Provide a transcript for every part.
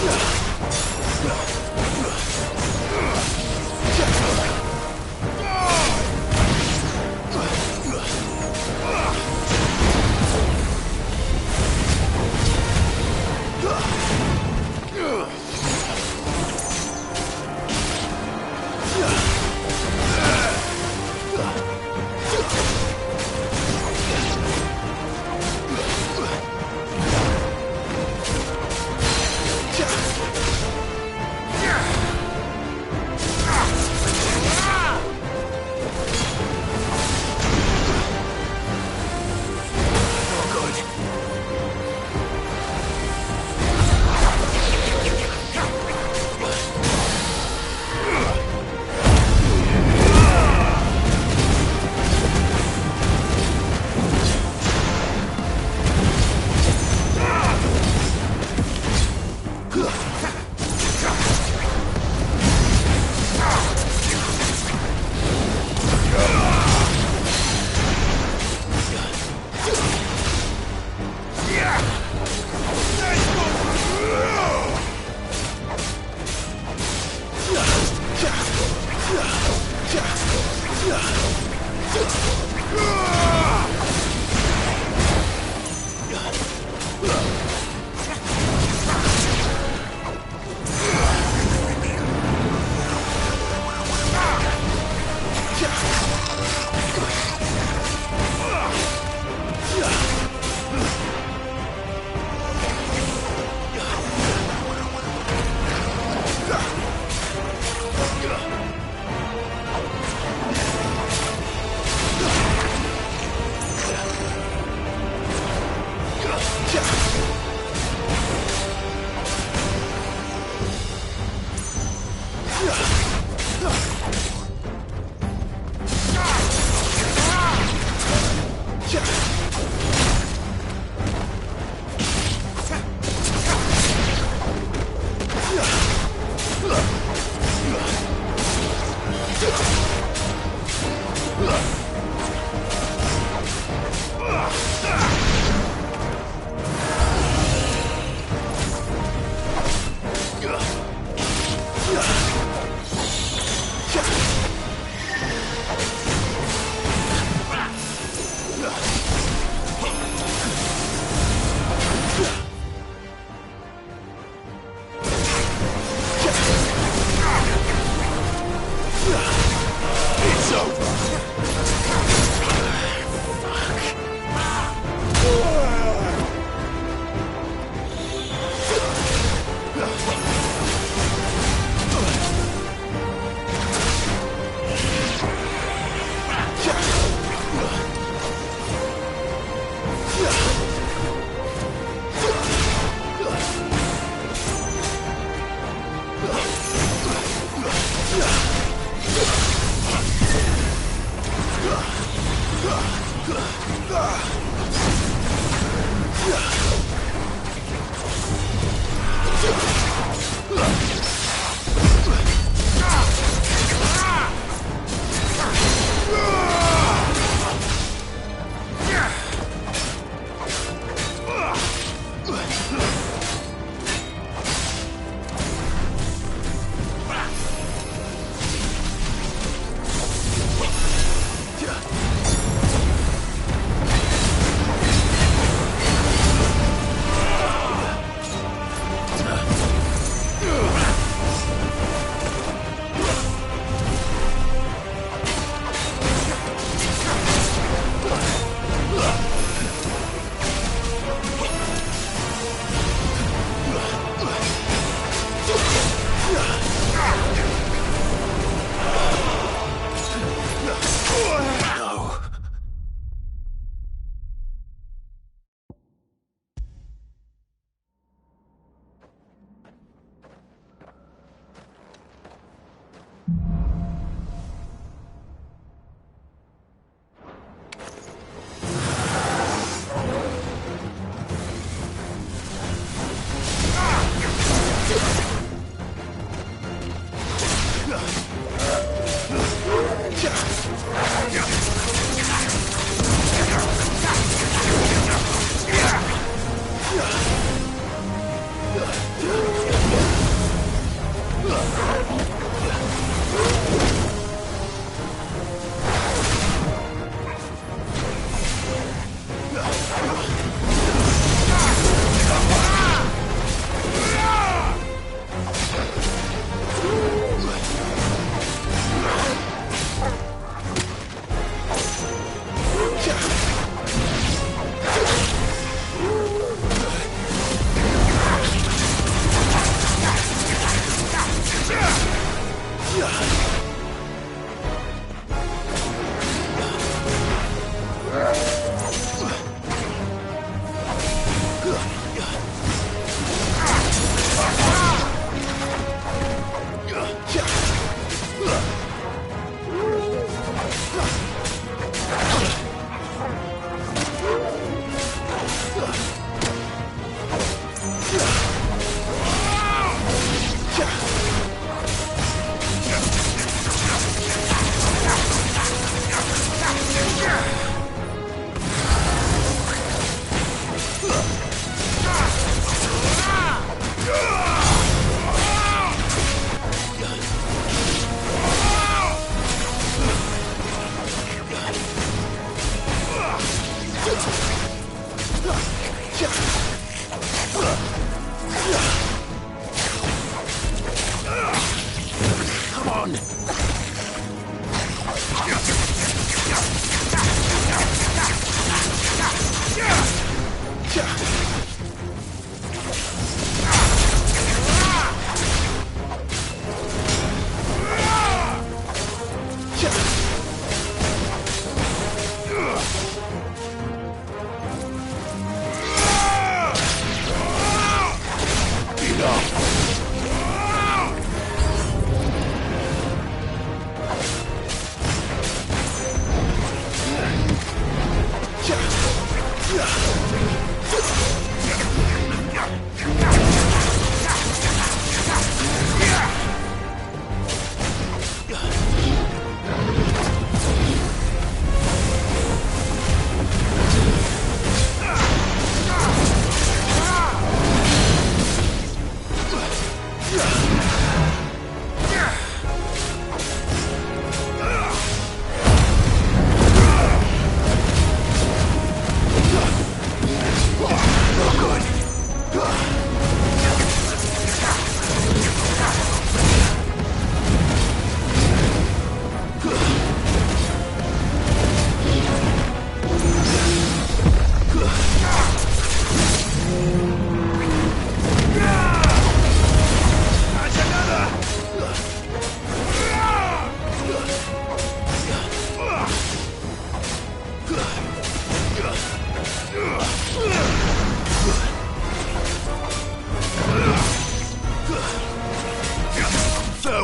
Yeah.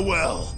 Farewell!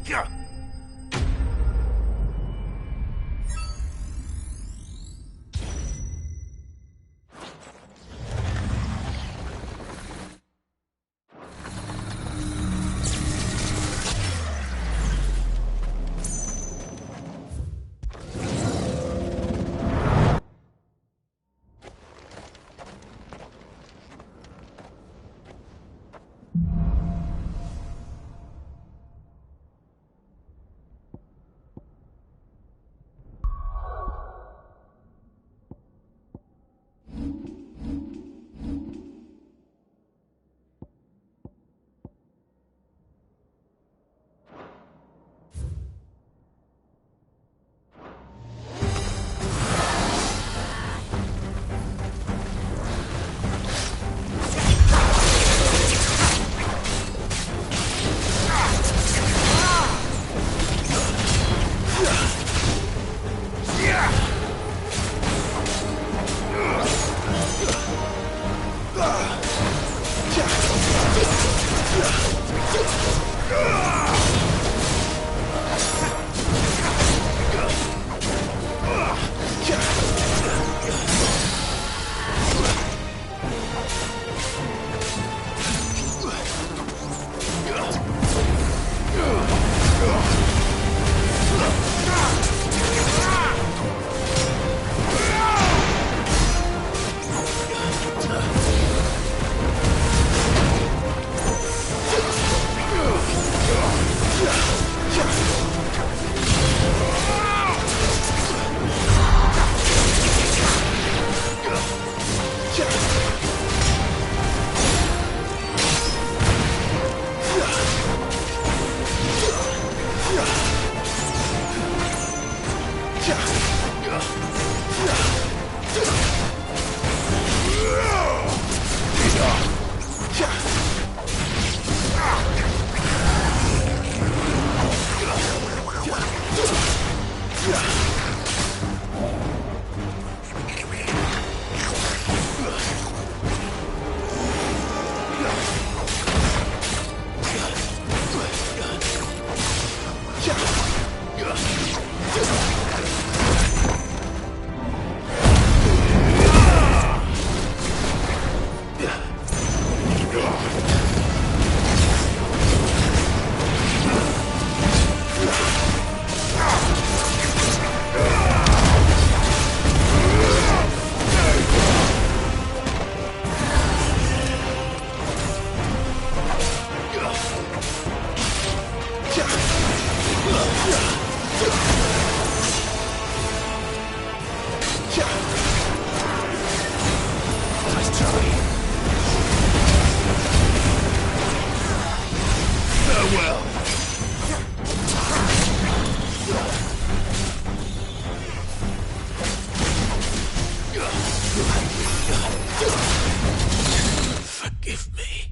Forgive me.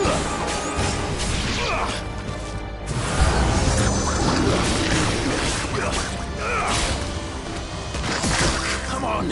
Come on!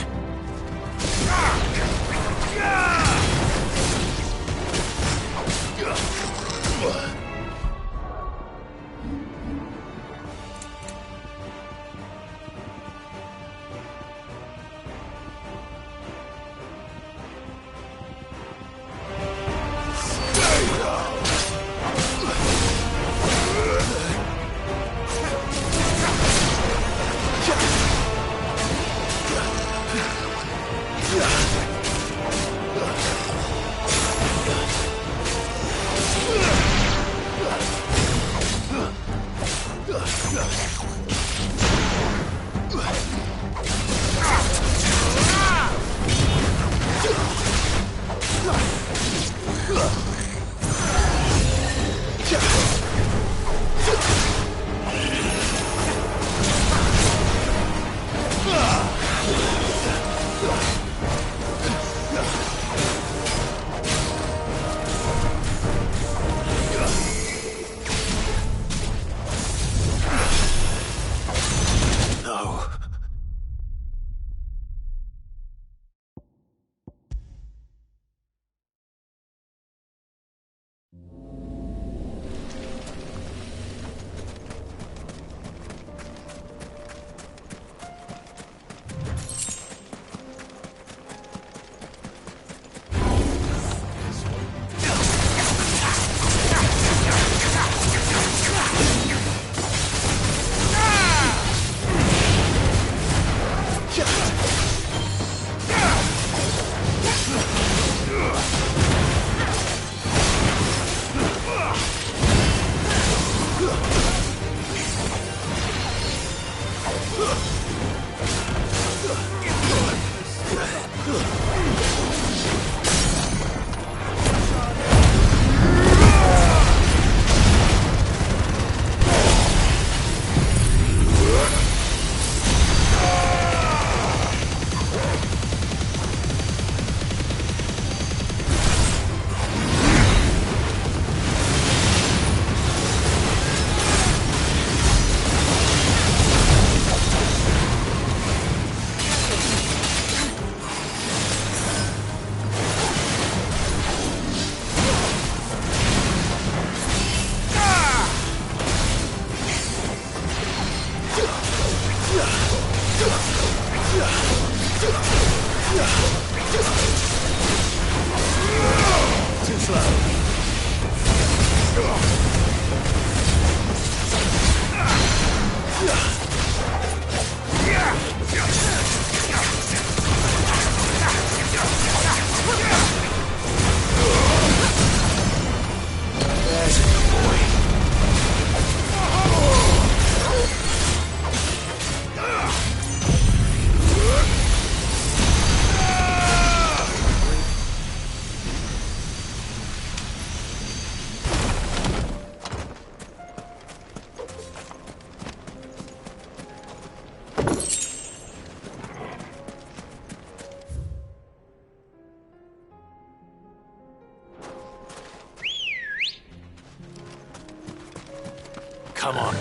Come on.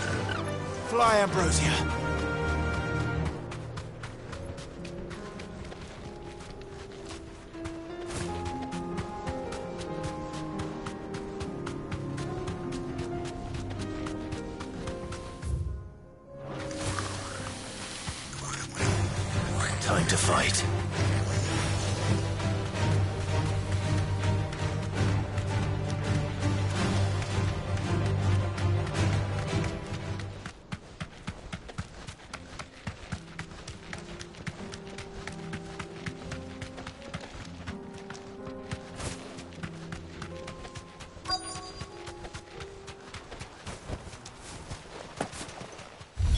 Fly, Ambrosia. Time to fight.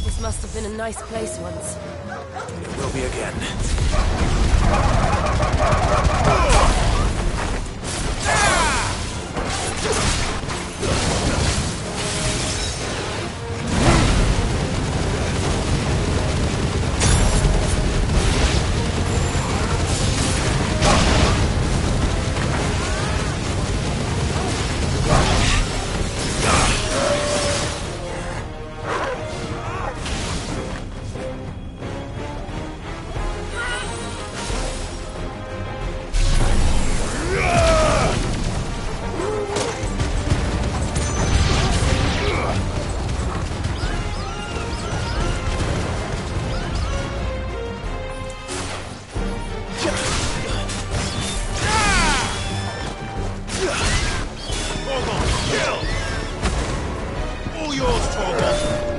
This must have been a nice place once. It will be again. yours, Torgal!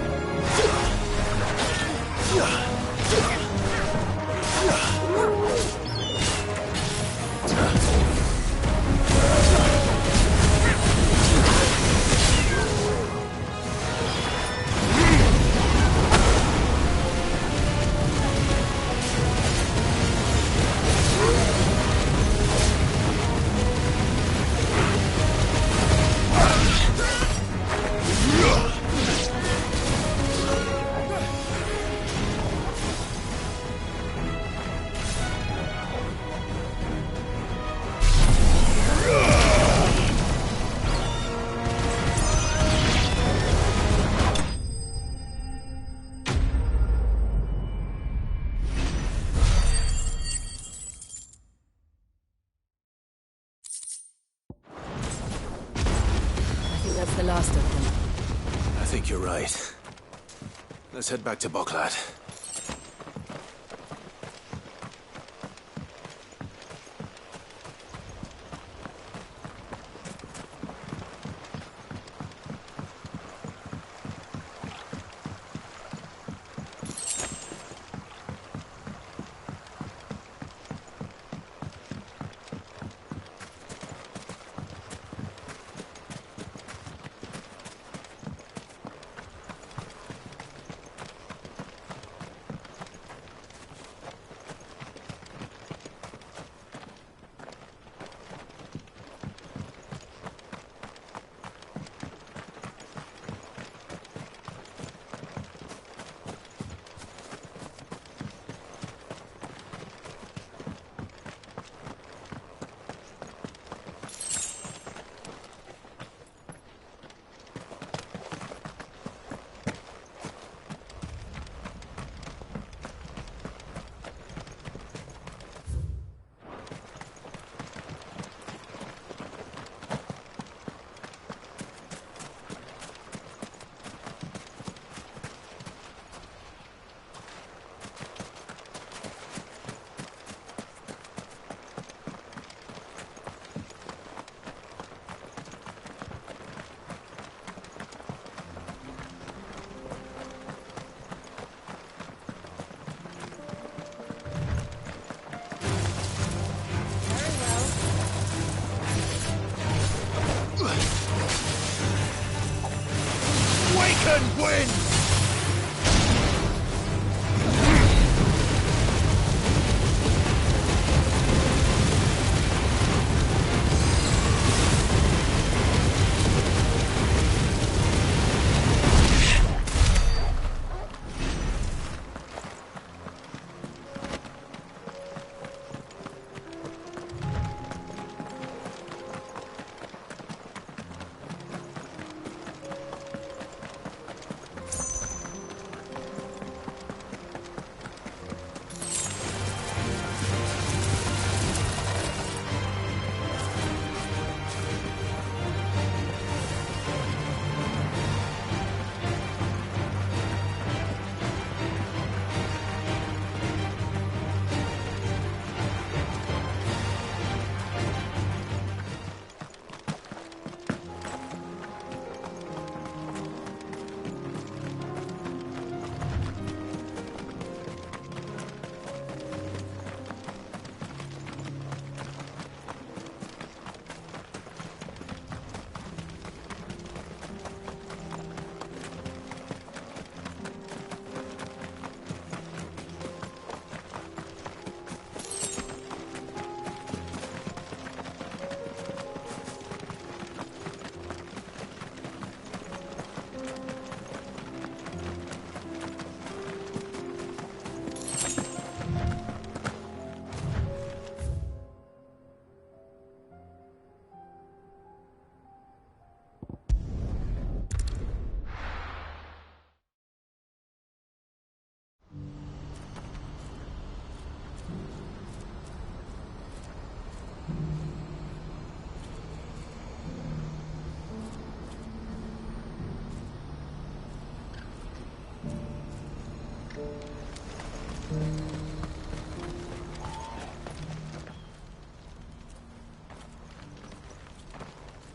That's the last of them. I think you're right. Let's head back to Boklad. Win!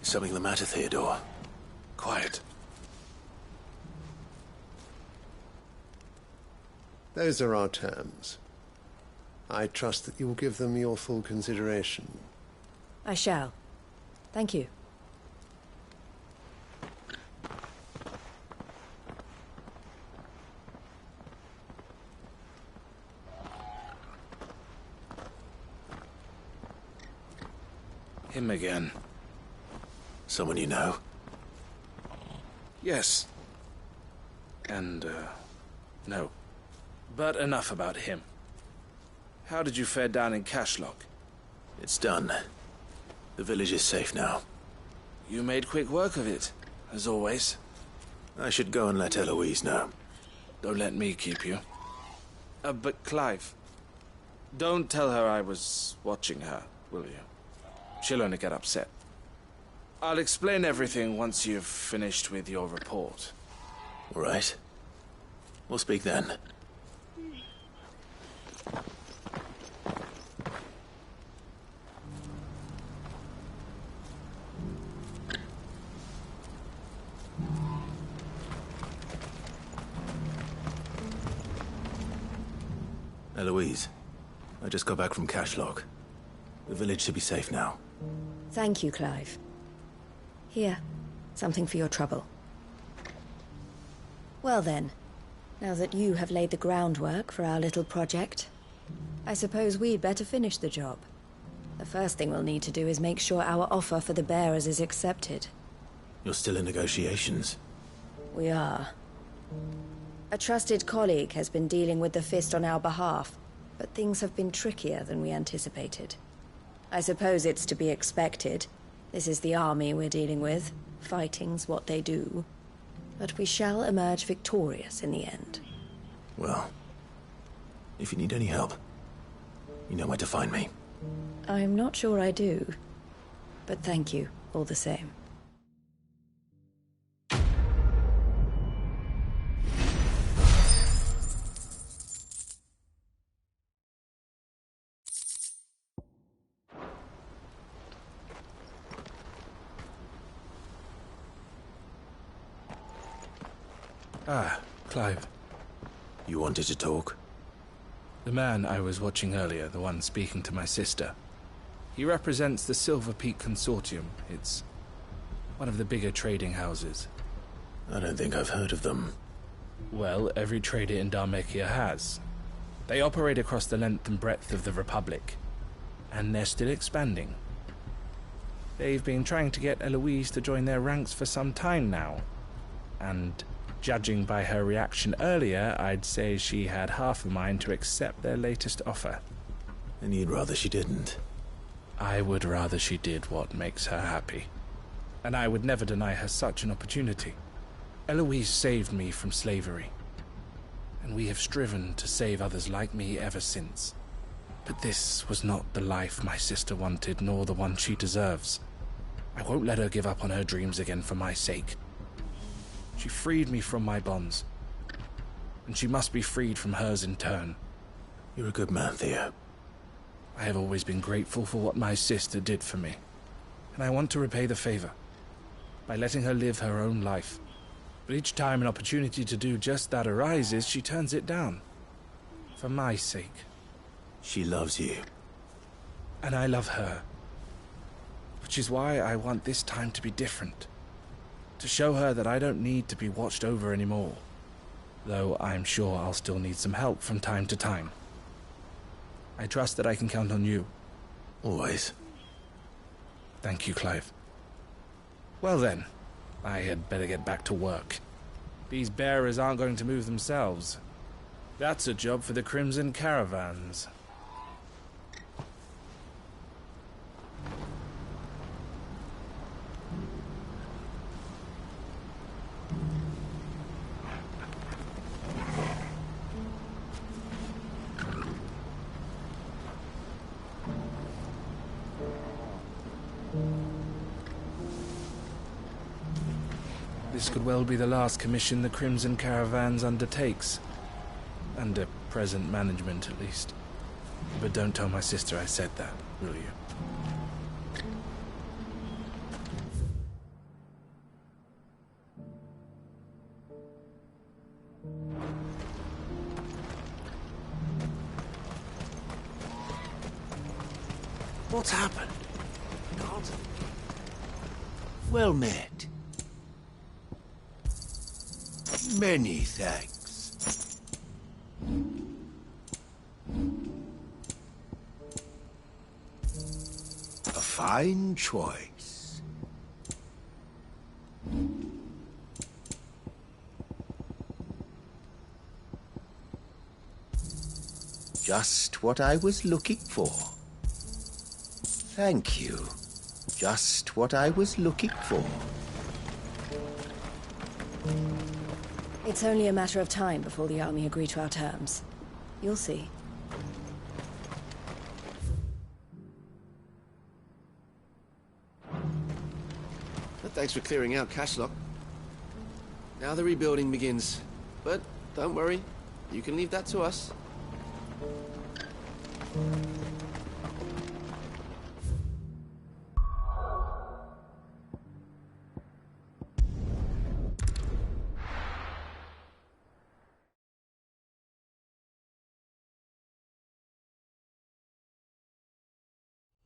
Something the matter, Theodore? Quiet. Those are our terms. I trust that you will give them your full consideration. I shall. Thank you. Him again. Someone you know? Yes. And, no. But enough about him. How did you fare down in Cashlock? It's done. The village is safe now. You made quick work of it, as always. I should go and let Eloise know. Don't let me keep you. But Clive, don't tell her I was watching her, will you? She'll only get upset. I'll explain everything once you've finished with your report. All right. We'll speak then. Eloise, I just got back from Cashlock. The village should be safe now. Thank you, Clive. Here, something for your trouble. Well then, now that you have laid the groundwork for our little project, I suppose we'd better finish the job. The first thing we'll need to do is make sure our offer for the bearers is accepted. You're still in negotiations? We are. A trusted colleague has been dealing with the Fist on our behalf, but things have been trickier than we anticipated. I suppose it's to be expected. This is the army we're dealing with. Fighting's what they do. But we shall emerge victorious in the end. Well, if you need any help, you know where to find me. I'm not sure I do, but thank you all the same. Ah, Clive. You wanted to talk? The man I was watching earlier, the one speaking to my sister. He represents the Silver Peak Consortium. It's one of the bigger trading houses. I don't think I've heard of them. Well, every trader in Dharmekia has. They operate across the length and breadth of the Republic. And they're still expanding. They've been trying to get Eloise to join their ranks for some time now. And judging by her reaction earlier, I'd say she had half a mind to accept their latest offer. And you'd rather she didn't? I would rather she did what makes her happy. And I would never deny her such an opportunity. Eloise saved me from slavery. And we have striven to save others like me ever since. But this was not the life my sister wanted, nor the one she deserves. I won't let her give up on her dreams again for my sake. She freed me from my bonds, and she must be freed from hers in turn. You're a good man, Theo. I have always been grateful for what my sister did for me, and I want to repay the favor by letting her live her own life. But each time an opportunity to do just that arises, she turns it down. For my sake. She loves you. And I love her. Which is why I want this time to be different. To show her that I don't need to be watched over anymore. Though I'm sure I'll still need some help from time to time. I trust that I can count on you. Always. Thank you, Clive. Well then, I had better get back to work. These bearers aren't going to move themselves. That's a job for the Crimson Caravans. This could well be the last commission the Crimson Caravans undertakes. Under present management, at least. But don't tell my sister I said that, will you? What's happened? God. Well met. Many thanks. A fine choice. Just what I was looking for. Thank you. Just what I was looking for. It's only a matter of time before the army agree to our terms. You'll see. But thanks for clearing out Cashlock. Now the rebuilding begins. But don't worry, you can leave that to us.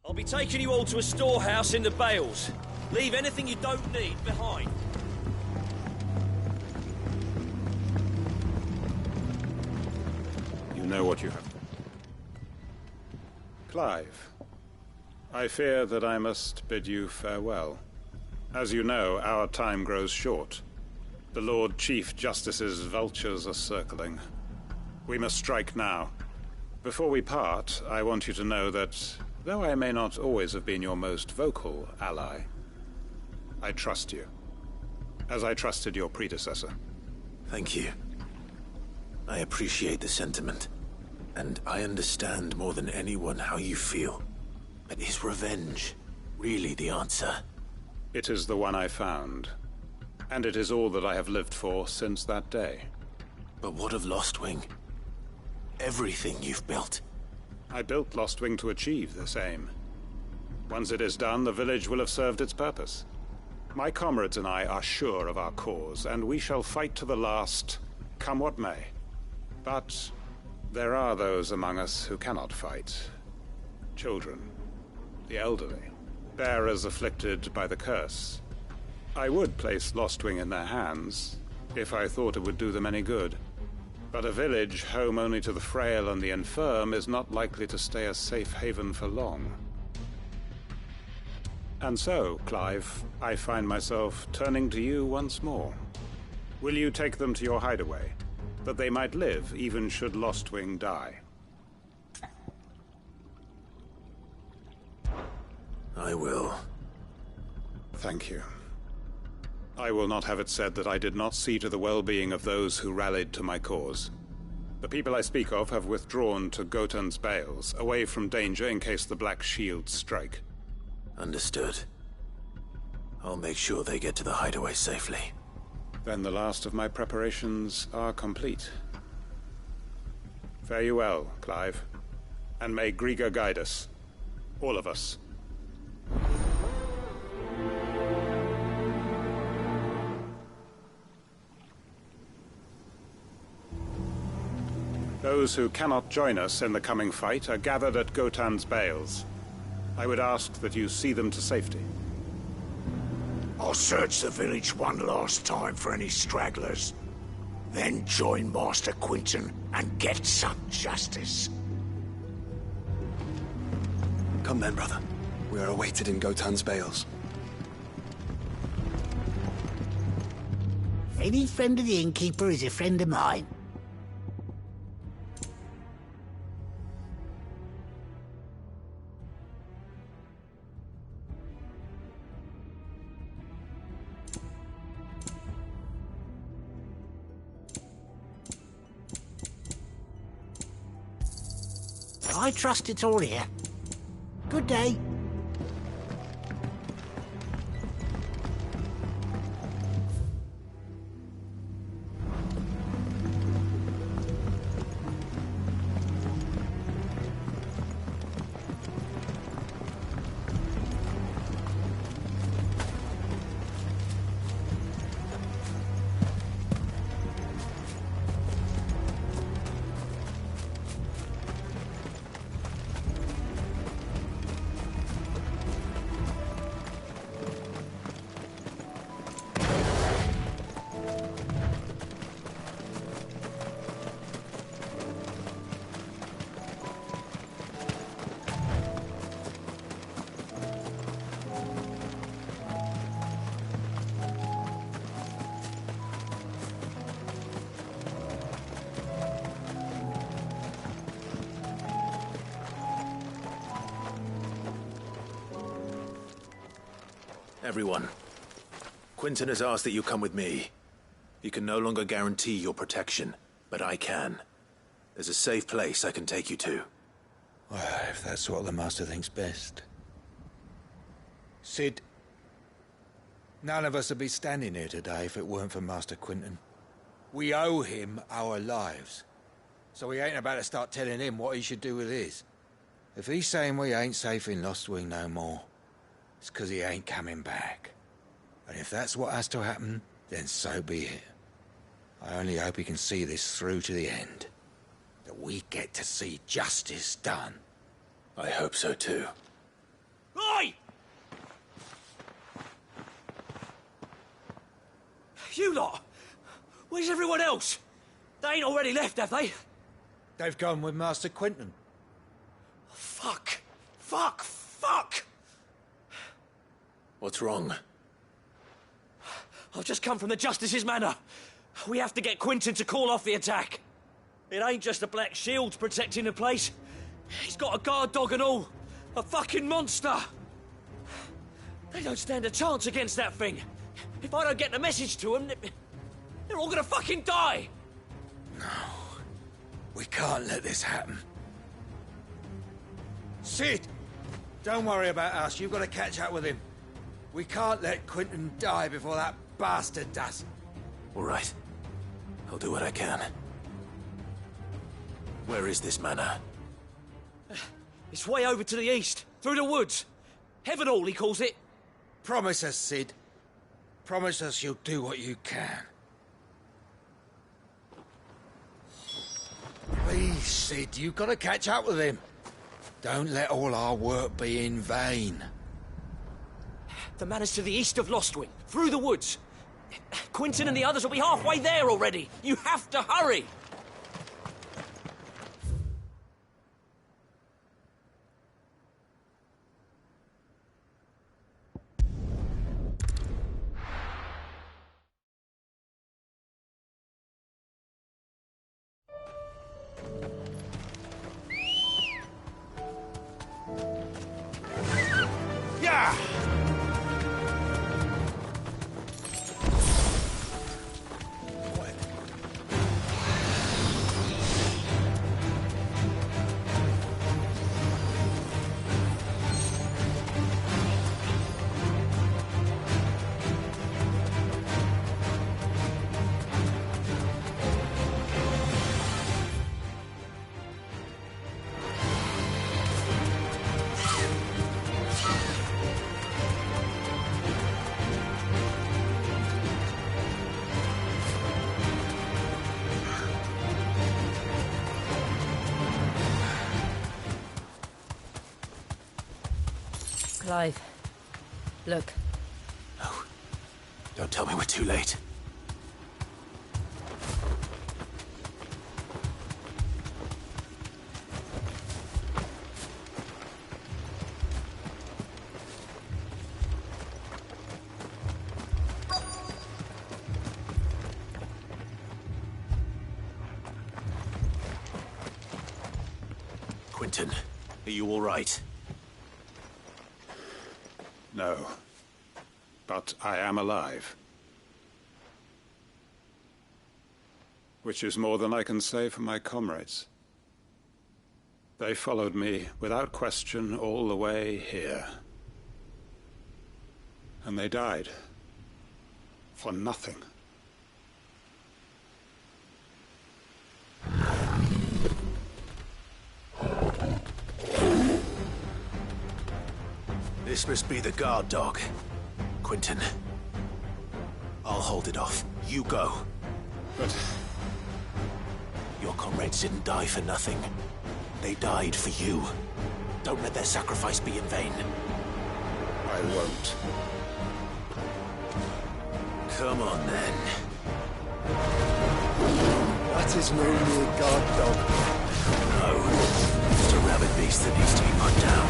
I'll be taking you all to a storehouse in the Bales. Leave anything you don't need behind. You know what you have. Clive, I fear that I must bid you farewell. As you know, our time grows short. The Lord Chief Justice's vultures are circling. We must strike now. Before we part, I want you to know that, though I may not always have been your most vocal ally, I trust you, as I trusted your predecessor. Thank you. I appreciate the sentiment, and I understand more than anyone how you feel. But is revenge really the answer? It is the one I found, and it is all that I have lived for since that day. But what of Lostwing? Everything you've built. I built Lostwing to achieve this aim. Once it is done, the village will have served its purpose. My comrades and I are sure of our cause, and we shall fight to the last, come what may. But there are those among us who cannot fight. Children, the elderly, bearers afflicted by the curse. I would place Lostwing in their hands, if I thought it would do them any good. But a village home only to the frail and the infirm is not likely to stay a safe haven for long. And so, Clive, I find myself turning to you once more. Will you take them to your hideaway, that they might live even should Lostwing die? I will. Thank you. I will not have it said that I did not see to the well-being of those who rallied to my cause. The people I speak of have withdrawn to Gotan's Bales, away from danger in case the Black Shields strike. Understood. I'll make sure they get to the hideaway safely. Then the last of my preparations are complete. Fare you well, Clive. And may Griga guide us. All of us. Those who cannot join us in the coming fight are gathered at Gotan's Bales. I would ask that you see them to safety. I'll search the village one last time for any stragglers. Then join Master Quinton and get some justice. Come then, brother. We are awaited in Gotan's Bales. Any friend of the innkeeper is a friend of mine. I trust it's all here. Good day. Everyone. Quinton has asked that you come with me. He can no longer guarantee your protection, but I can. There's a safe place I can take you to. Well, if that's what the Master thinks best. Sid, none of us would be standing here today if it weren't for Master Quinton. We owe him our lives. So we ain't about to start telling him what he should do with his. If he's saying we ain't safe in Lost Wing no more, it's 'cause he ain't coming back. And if that's what has to happen, then so be it. I only hope he can see this through to the end. That we get to see justice done. I hope so too. Oi! You lot! Where's everyone else? They ain't already left, have they? They've gone with Master Quinton. Fuck! Fuck! Fuck! What's wrong? I've just come from the Justice's manor. We have to get Quinton to call off the attack. It ain't just the Black Shields protecting the place. He's got a guard dog and all. A fucking monster. They don't stand a chance against that thing. If I don't get the message to them, they're all gonna fucking die. No. We can't let this happen. Sid! Don't worry about us. You've got to catch up with him. We can't let Quinton die before that bastard does. All right. I'll do what I can. Where is this manor? It's way over to the east, through the woods. Heaven Hall, he calls it. Promise us, Sid. Promise us you'll do what you can. Please, Sid, you've got to catch up with him. Don't let all our work be in vain. The manor's to the east of Lostwing, through the woods. Quinton and the others will be halfway there already. You have to hurry. Clive, look. No. Don't tell me we're too late. Quinton, are you all right? No. But I am alive. Which is more than I can say for my comrades. They followed me, without question, all the way here. And they died. For nothing. This must be the guard dog. Quinton. I'll hold it off. You go. But your comrades didn't die for nothing. They died for you. Don't let their sacrifice be in vain. I won't. Come on, then. That is no mere guard dog. No. Just a rabid beast that needs to be put down.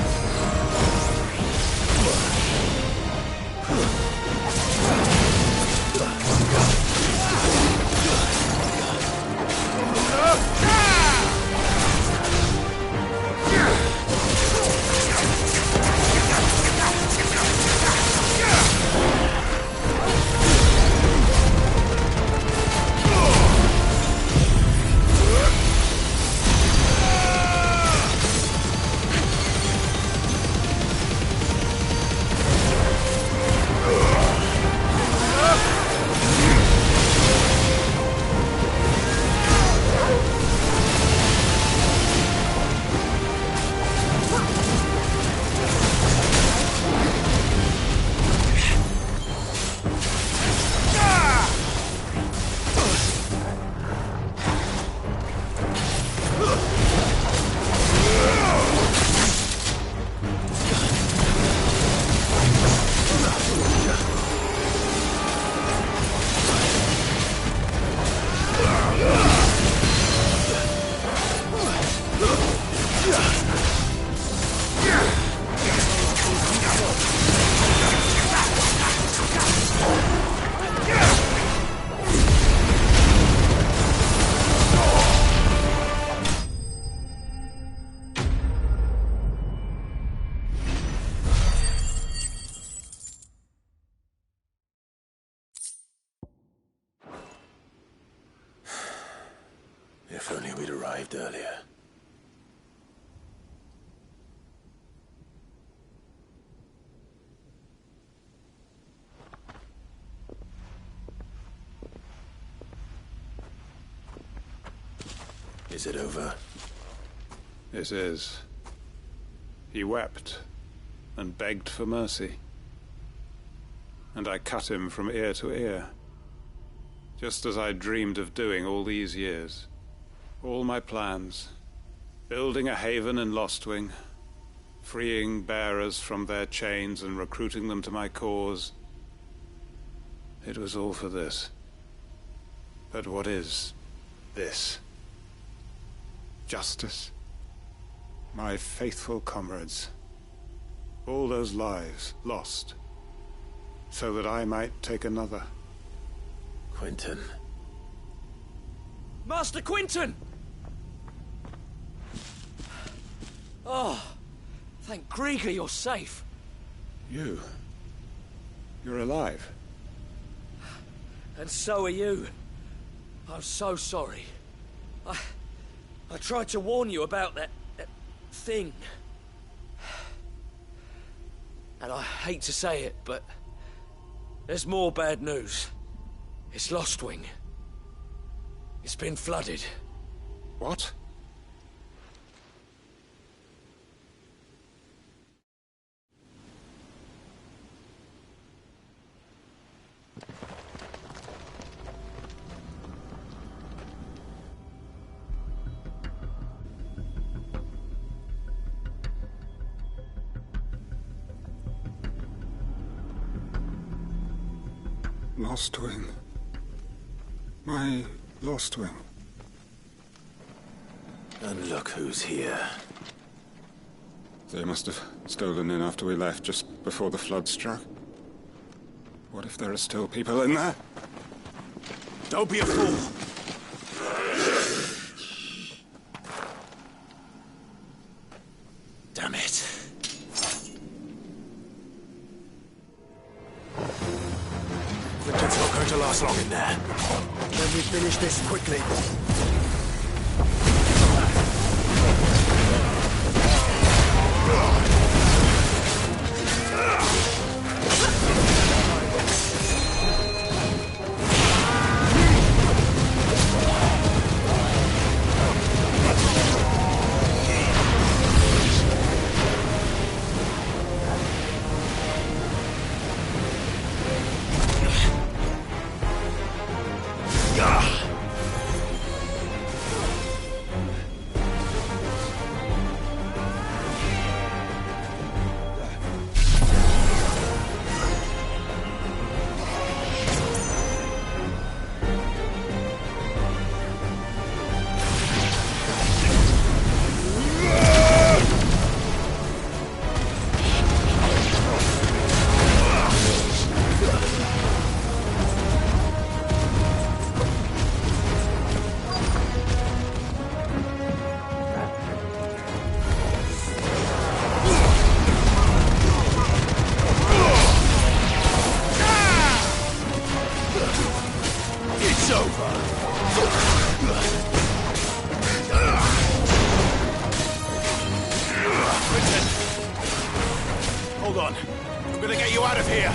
If only we'd arrived earlier. Is it over? It is. He wept and begged for mercy. And I cut him from ear to ear, just as I dreamed of doing all these years. All my plans, building a haven in Lostwing, freeing bearers from their chains and recruiting them to my cause. It was all for this. But what is this? Justice? My faithful comrades. All those lives lost, so that I might take another. Quentin. Master Quentin! Oh, thank Grieger you're safe. You're alive. And so are you. I'm so sorry. I tried to warn you about that thing. And I hate to say it, but there's more bad news. It's Lostwing. It's been flooded. What? Lostwing. My Lostwing. And look who's here. They must have stolen in after we left, just before the flood struck. What if there are still people in there? Don't be a fool! Damn it. Quentin's not going to last long in there. Then we finish this quickly. Hold on. I'm gonna get you out of here.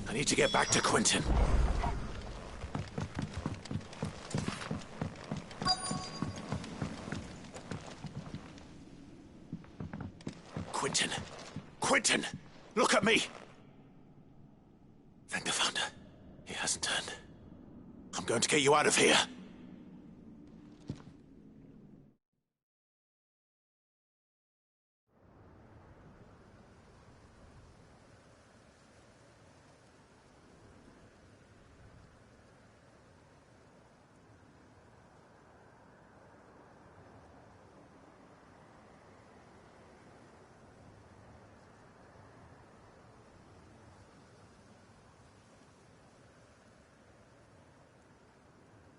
I need to get back to Quentin. Quentin! Quentin! Look at me! Thank the Founder. He hasn't turned. I'm going to get you out of here.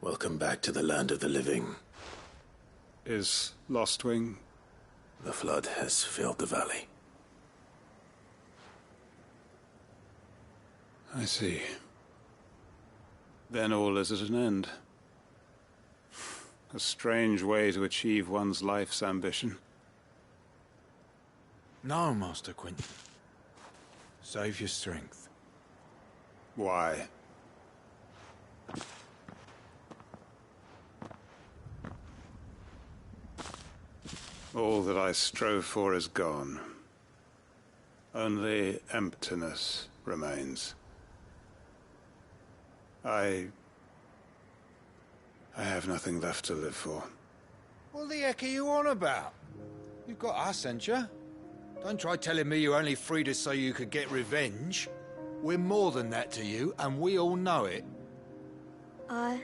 Welcome back to the land of the living. Is Lostwing? The flood has filled the valley. I see. Then all is at an end. A strange way to achieve one's life's ambition. No, Master Quinton. Save your strength. Why? All that I strove for is gone. Only emptiness remains. I have nothing left to live for. What the heck are you on about? You've got us, ain't you? Don't try telling me you only freed us so you could get revenge. We're more than that to you, and we all know it. I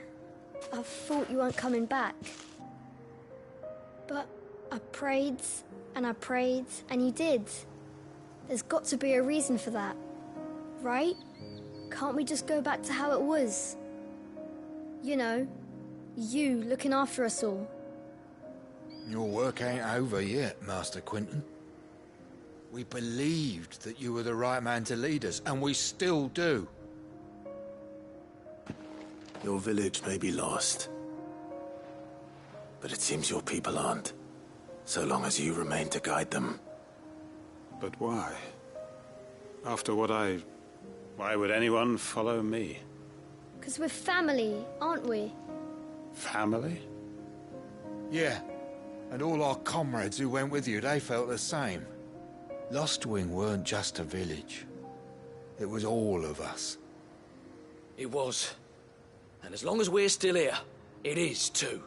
thought you weren't coming back. But I prayed, and you did. There's got to be a reason for that, right? Can't we just go back to how it was? You know, you looking after us all. Your work ain't over yet, Master Quinton. We believed that you were the right man to lead us, and we still do. Your village may be lost, but it seems your people aren't, so long as you remain to guide them. But why? After what why would anyone follow me? 'Cause we're family, aren't we? Family? Yeah, and all our comrades who went with you, they felt the same. Lostwing weren't just a village. It was all of us. It was. And as long as we're still here, it is too.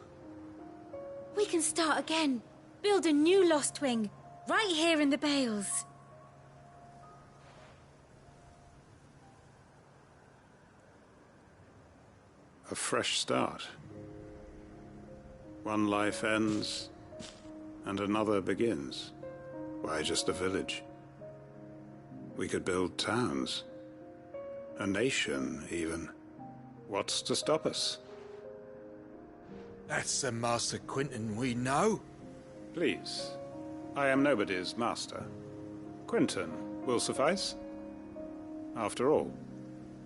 We can start again. Build a new Lostwing, right here in the Bales. A fresh start. One life ends, and another begins. Why just a village? We could build towns. A nation, even. What's to stop us? That's the Master Quinton we know. Please. I am nobody's master. Quinton will suffice. After all,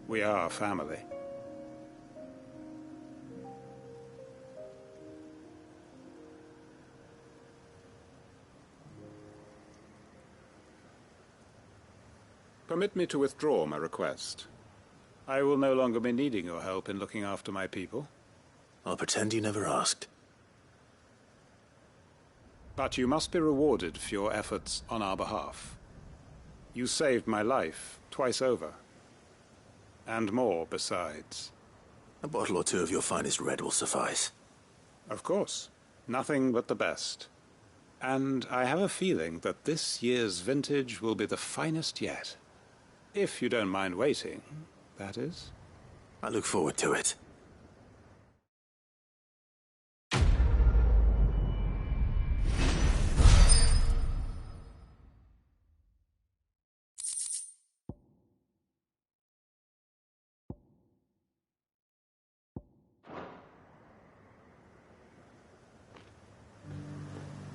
we are family. Permit me to withdraw my request. I will no longer be needing your help in looking after my people. I'll pretend you never asked. But you must be rewarded for your efforts on our behalf. You saved my life twice over. And more besides. A bottle or two of your finest red will suffice. Of course. Nothing but the best. And I have a feeling that this year's vintage will be the finest yet. If you don't mind waiting, that is. I look forward to it.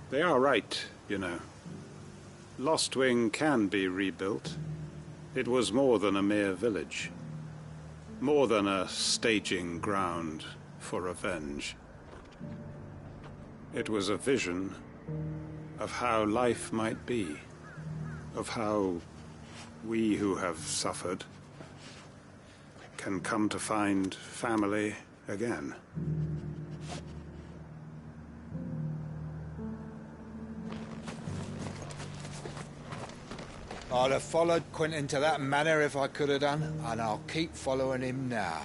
They are right, you know. Lostwing can be rebuilt. It was more than a mere village. More than a staging ground for revenge. It was a vision of how life might be. Of how we who have suffered can come to find family again. I'd have followed Quinton to that manor if I could have done, and I'll keep following him now.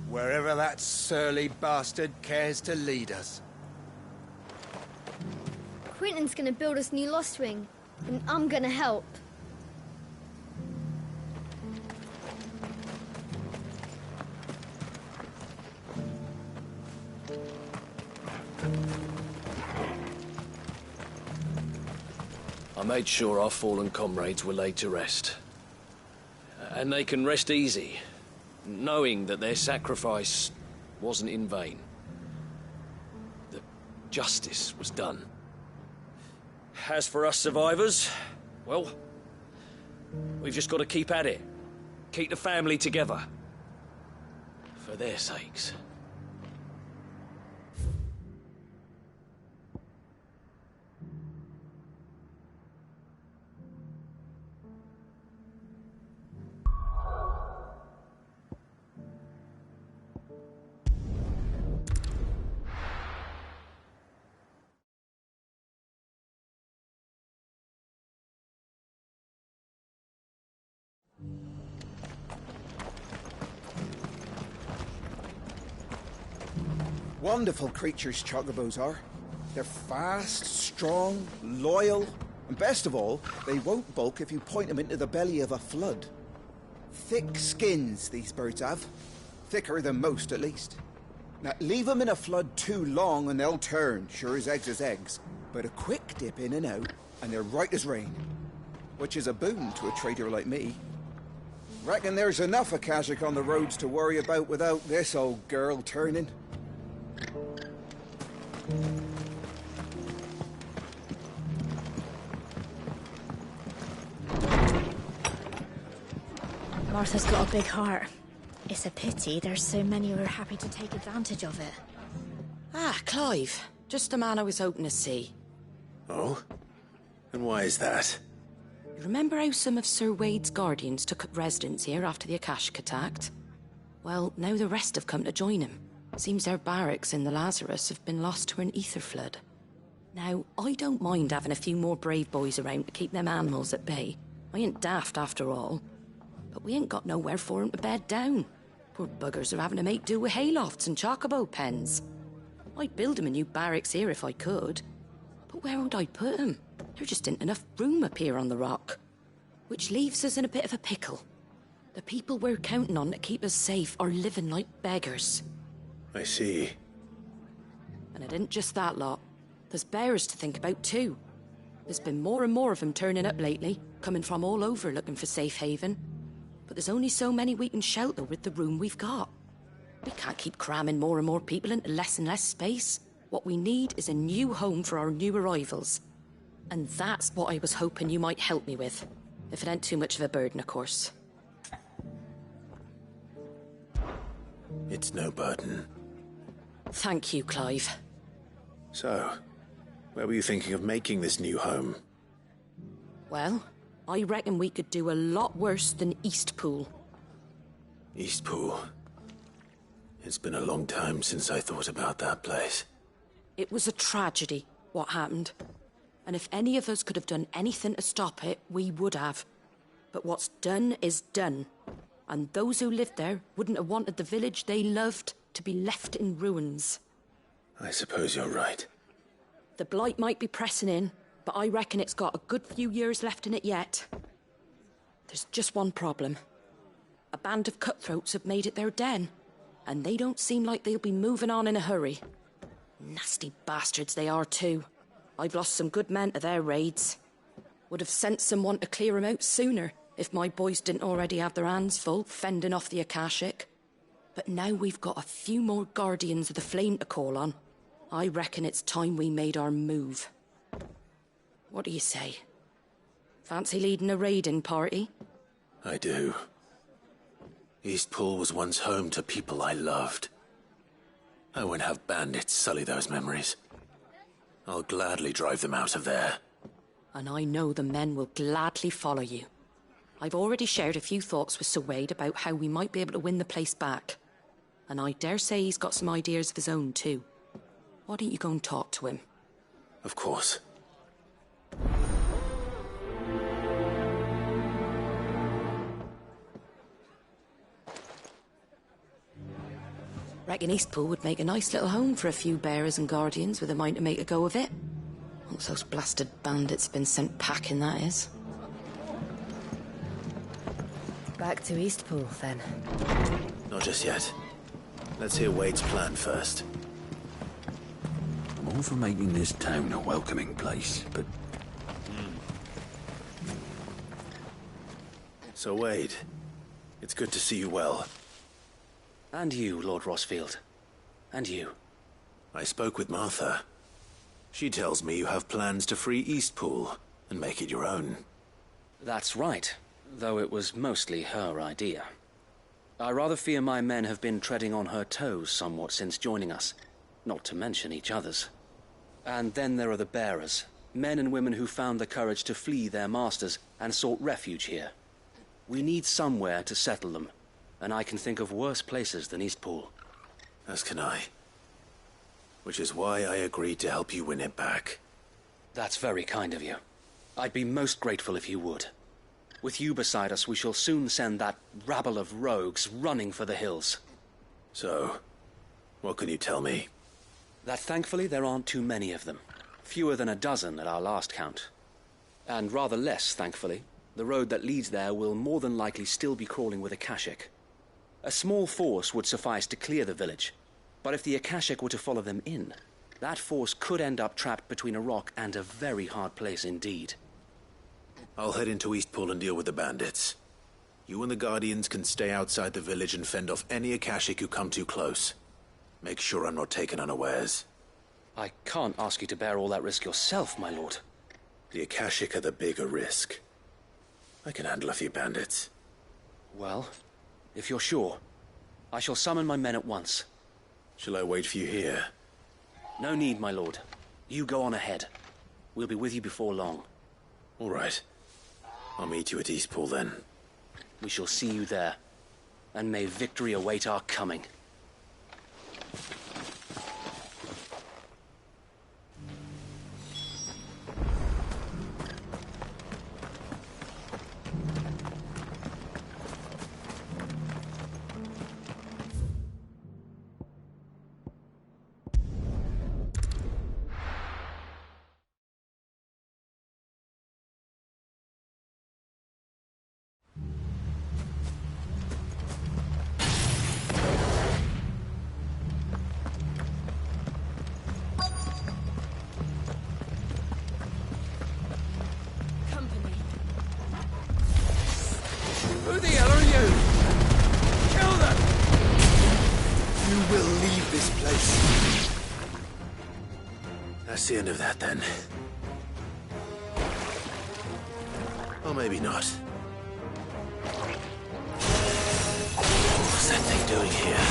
Wherever that surly bastard cares to lead us. Quinton's gonna build us new Lostwing, and I'm gonna help. I made sure our fallen comrades were laid to rest. And they can rest easy, knowing that their sacrifice wasn't in vain. That justice was done. As for us survivors, well, we've just got to keep at it. Keep the family together. For their sakes. Wonderful creatures, chocobos are. They're fast, strong, loyal, and best of all, they won't balk if you point them into the belly of a flood. Thick skins, these birds have. Thicker than most, at least. Now, leave them in a flood too long and they'll turn, sure as eggs is eggs. But a quick dip in and out, and they're right as rain. Which is a boon to a trader like me. Reckon there's enough Akashic on the roads to worry about without this old girl turning. Martha's got a big heart. It's a pity there's so many who are happy to take advantage of it. Ah, Clive. Just the man I was hoping to see. Oh? And why is that? You remember how some of Sir Wade's guardians took up residence here after the Akashic attacked? Well, now the rest have come to join him. Seems their barracks in the Lazarus have been lost to an ether flood. Now, I don't mind having a few more brave boys around to keep them animals at bay. I ain't daft after all. But we ain't got nowhere for 'em to bed down. Poor buggers are having to make do with haylofts and chocobo pens. I'd build 'em a new barracks here if I could. But where would I put 'em? There just ain't enough room up here on the rock. Which leaves us in a bit of a pickle. The people we're counting on to keep us safe are living like beggars. I see. And it ain't just that lot. There's bears to think about too. There's been more and more of them turning up lately, coming from all over looking for safe haven. But there's only so many we can shelter with the room we've got. We can't keep cramming more and more people into less and less space. What we need is a new home for our new arrivals. And that's what I was hoping you might help me with. If it ain't too much of a burden, of course. It's no burden. Thank you, Clive. So, where were you thinking of making this new home? Well, I reckon we could do a lot worse than Eastpool. Eastpool? It's been a long time since I thought about that place. It was a tragedy, what happened. And if any of us could have done anything to stop it, we would have. But what's done is done. And those who lived there wouldn't have wanted the village they loved to be left in ruins. I suppose you're right. The blight might be pressing in, but I reckon it's got a good few years left in it yet. There's just one problem. A band of cutthroats have made it their den, and they don't seem like they'll be moving on in a hurry. Nasty bastards they are too. I've lost some good men to their raids. Would have sent someone to clear 'em out sooner, if my boys didn't already have their hands full fending off the Akashic. But now we've got a few more guardians of the flame to call on. I reckon it's time we made our move. What do you say? Fancy leading a raiding party? I do. Eastpool was once home to people I loved. I won't have bandits sully those memories. I'll gladly drive them out of there. And I know the men will gladly follow you. I've already shared a few thoughts with Sir Wade about how we might be able to win the place back. And I dare say he's got some ideas of his own too. Why don't you go and talk to him? Of course. Reckon Eastpool would make a nice little home for a few bearers and guardians with a mind to make a go of it. Once those blasted bandits have been sent packing, that is. Back to Eastpool, then. Not just yet. Let's hear Wade's plan first. I'm all for making this town a welcoming place, but... So, Wade, it's good to see you well. And you, Lord Rossfield. And you? I spoke with Martha. She tells me you have plans to free Eastpool and make it your own. That's right, though it was mostly her idea. I rather fear my men have been treading on her toes somewhat since joining us, not to mention each other's. And then there are the bearers, men and women who found the courage to flee their masters and sought refuge here. We need somewhere to settle them, and I can think of worse places than Eastpool. As can I. Which is why I agreed to help you win it back. That's very kind of you. I'd be most grateful if you would. With you beside us, we shall soon send that rabble of rogues running for the hills. So, what can you tell me? That thankfully there aren't too many of them. Fewer than a dozen at our last count. And rather less, thankfully, the road that leads there will more than likely still be crawling with Akashic. A small force would suffice to clear the village, but if the Akashic were to follow them in, that force could end up trapped between a rock and a very hard place indeed. I'll head into Eastpool and deal with the bandits. You and the Guardians can stay outside the village and fend off any Akashic who come too close. Make sure I'm not taken unawares. I can't ask you to bear all that risk yourself, my lord. The Akashic are the bigger risk. I can handle a few bandits. Well, if you're sure, I shall summon my men at once. Shall I wait for you here? No need, my lord. You go on ahead. We'll be with you before long. All right. I'll meet you at Eastpool then. We shall see you there. And may victory await our coming. Who the hell are you? Kill them! You will leave this place. That's the end of that then. Or maybe not. What's that thing doing here?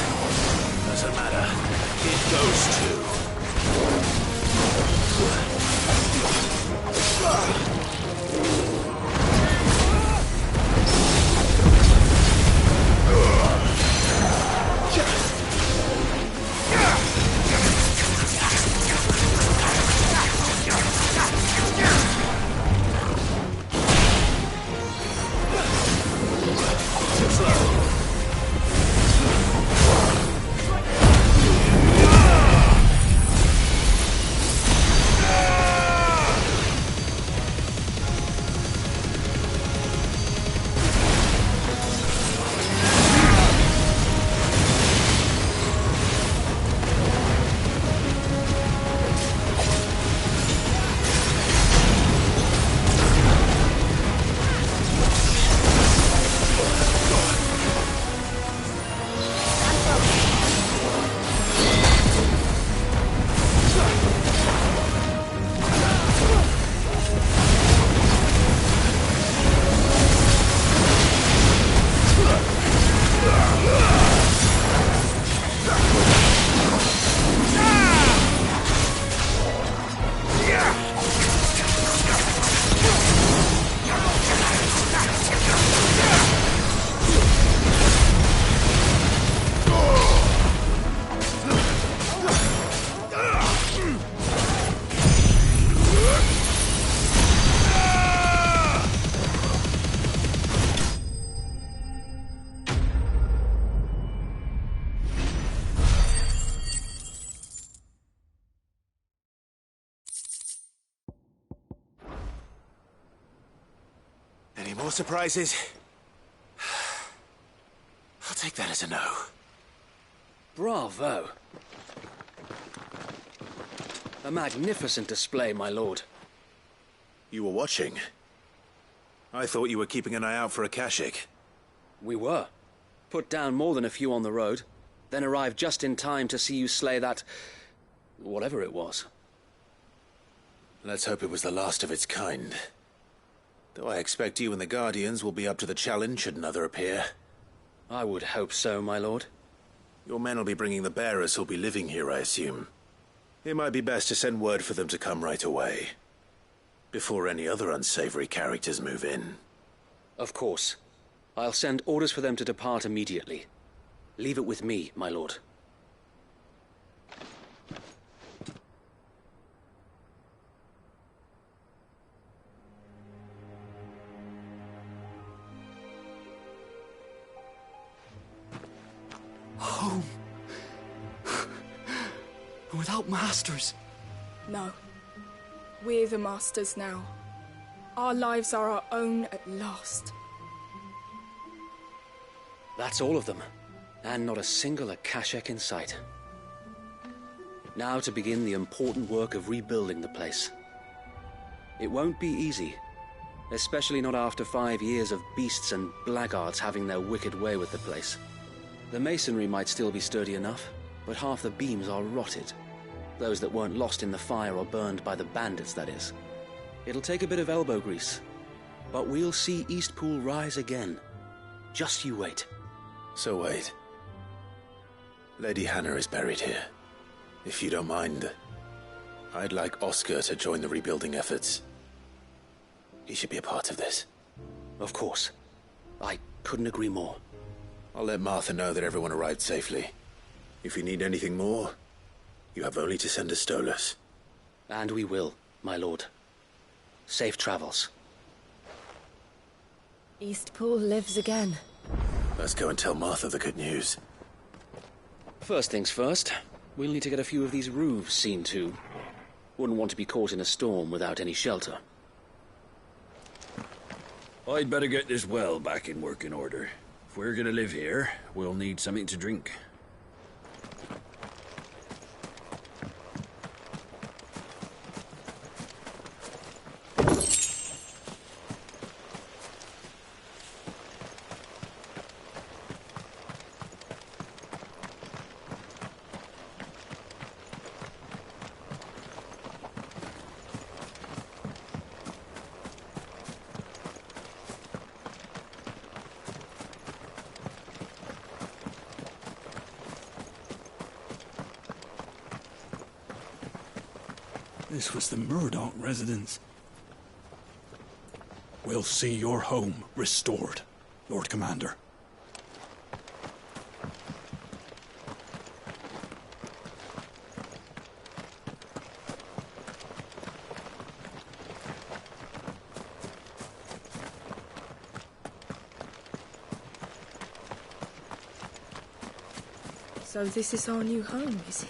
Doesn't matter. It goes too. Any more surprises? I'll take that as a no. Bravo. A magnificent display, my lord. You were watching? I thought you were keeping an eye out for Akashic. We were. Put down more than a few on the road. then arrived just in time to see you slay that... whatever it was. Let's hope it was the last of its kind. Though I expect you and the Guardians will be up to the challenge should another appear. I would hope so, my lord. Your men will be bringing the bearers who'll be living here, I assume. It might be best to send word for them to come right away, before any other unsavory characters move in. Of course. I'll send orders for them to depart immediately. Leave it with me, my lord. Home. Without masters. No. We're the masters now. Our lives are our own at last. That's all of them, and not a single Akashek in sight. Now to begin the important work of rebuilding the place. It won't be easy, especially not after 5 years of beasts and blackguards having their wicked way with the place. The masonry might still be sturdy enough, but half the beams are rotted. Those that weren't lost in the fire or burned by the bandits, that is. It'll take a bit of elbow grease, but we'll see Eastpool rise again. Just you wait. So wait. Lady Hannah is buried here. If you don't mind, I'd like Oscar to join the rebuilding efforts. He should be a part of this. Of course. I couldn't agree more. I'll let Martha know that everyone arrived safely. If you need anything more, you have only to send a Stolas. And we will, my lord. Safe travels. Eastpool lives again. Let's go and tell Martha the good news. First things first, we'll need to get a few of these roofs seen to. Wouldn't want to be caught in a storm without any shelter. I'd better get this well back in working order. If we're gonna live here, we'll need something to drink. This was the Murdoch residence. We'll see your home restored, Lord Commander. So this is our new home, is it?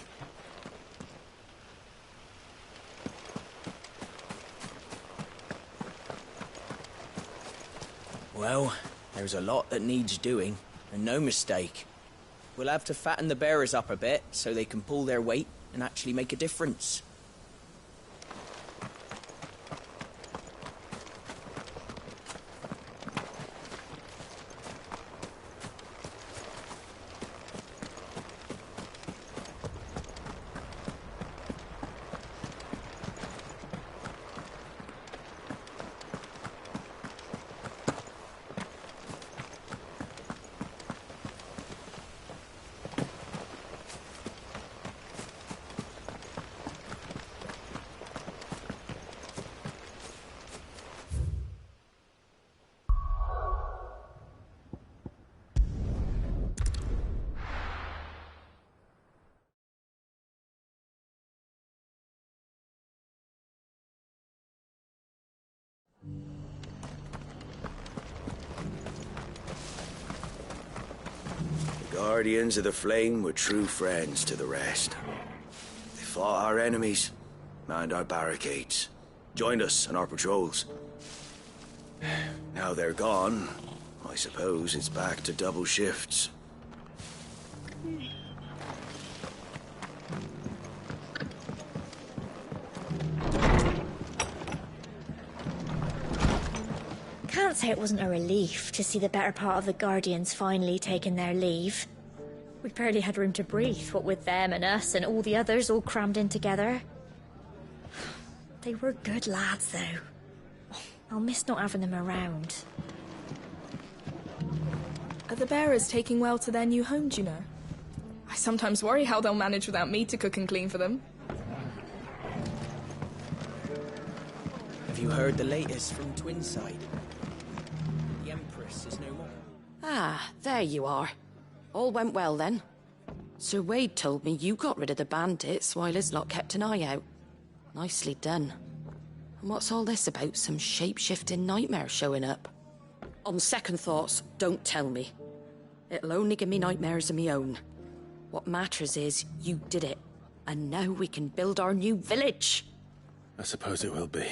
Well, there's a lot that needs doing, and no mistake. We'll have to fatten the bearers up a bit so they can pull their weight and actually make a difference. Guardians of the Flame were true friends to the rest. They fought our enemies, manned our barricades, joined us on our patrols. Now they're gone, I suppose it's back to double shifts. Can't say it wasn't a relief to see the better part of the Guardians finally taking their leave. We barely had room to breathe, what with them and us and all the others all crammed in together. They were good lads, though. I'll miss not having them around. Are the bearers taking well to their new home, do you know? I sometimes worry how they'll manage without me to cook and clean for them. Have you heard the latest from Twinside? The Empress is no more. Ah, there you are. All went well then. Sir Wade told me you got rid of the bandits while his lot kept an eye out. Nicely done. And what's all this about some shape-shifting nightmare showing up? On second thoughts, don't tell me. It'll only give me nightmares of me own. What matters is you did it. And now we can build our new village. I suppose it will be.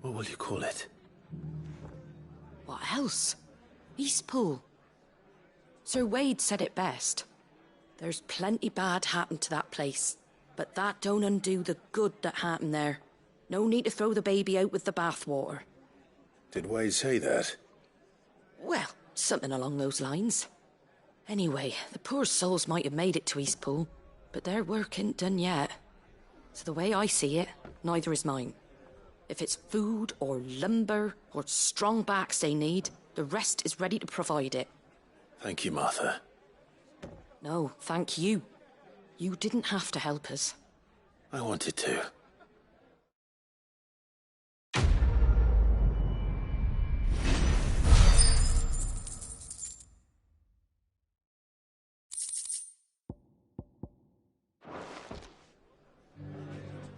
What will you call it? What else? Eastpool. Sir Wade said it best. There's plenty bad happened to that place, but that don't undo the good that happened there. No need to throw the baby out with the bathwater. Did Wade say that? Well, something along those lines. Anyway, the poor souls might have made it to Eastpool, but their work ain't done yet. So the way I see it, neither is mine. If it's food or lumber or strong backs they need, the rest is ready to provide it. Thank you, Martha. No, thank you. You didn't have to help us. I wanted to.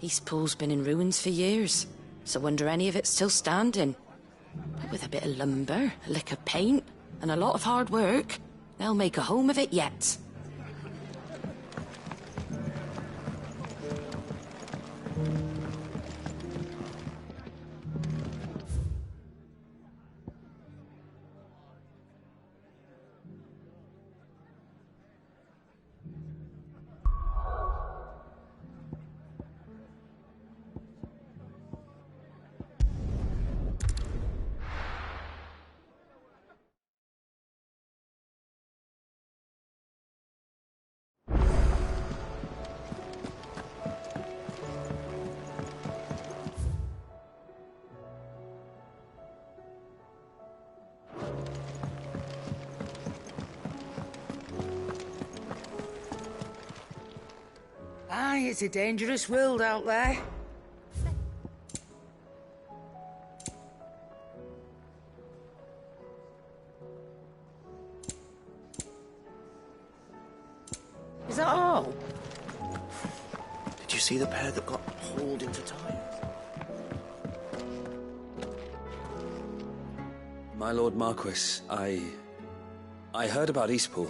Eastpool's been in ruins for years, so wonder any of it's still standing. But with a bit of lumber, a lick of paint, and a lot of hard work, they'll make a home of it yet. Aye, it's a dangerous world out there. Is that all? Did you see the pair that got hauled into time? My Lord Marquis, I heard about Eastpool.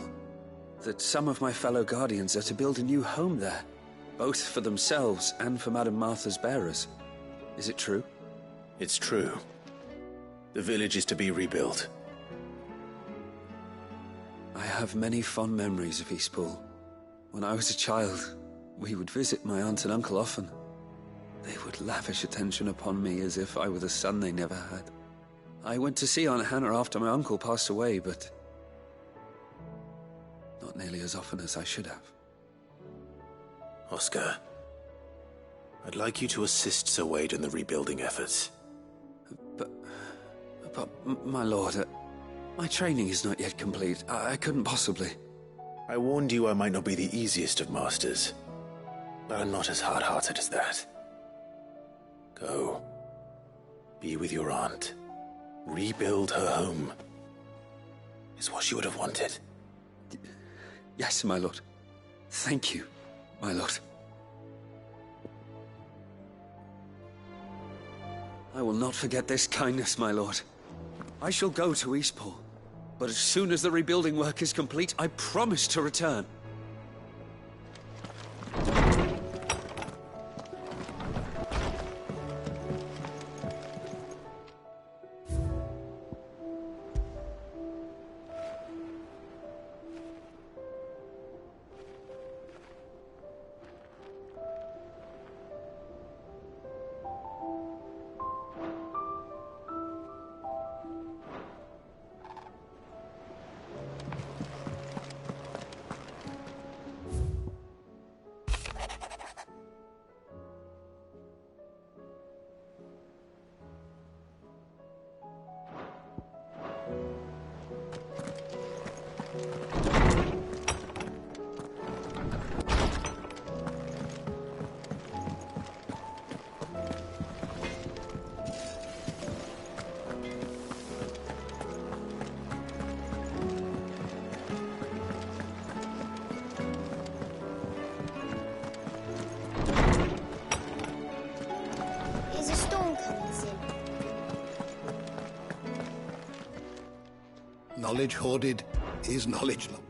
That some of my fellow Guardians are to build a new home there. Both for themselves and for Madame Martha's bearers. Is it true? It's true. The village is to be rebuilt. I have many fond memories of Eastpool. When I was a child, we would visit my aunt and uncle often. They would lavish attention upon me as if I were the son they never had. I went to see Aunt Hannah after my uncle passed away, but not nearly as often as I should have. Oscar, I'd like you to assist Sir Wade in the rebuilding efforts. But my lord, my training is not yet complete. I couldn't possibly. I warned you I might not be the easiest of masters, but I'm not as hard-hearted as that. Go. Be with your aunt. Rebuild her home. Is what she would have wanted. Yes, my lord. Thank you, my lord. I will not forget this kindness, my lord. I shall go to Eastpool, but as soon as the rebuilding work is complete, I promise to return. Knowledge hoarded is knowledge lost.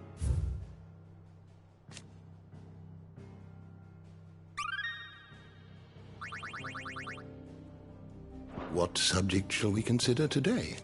What subject shall we consider today?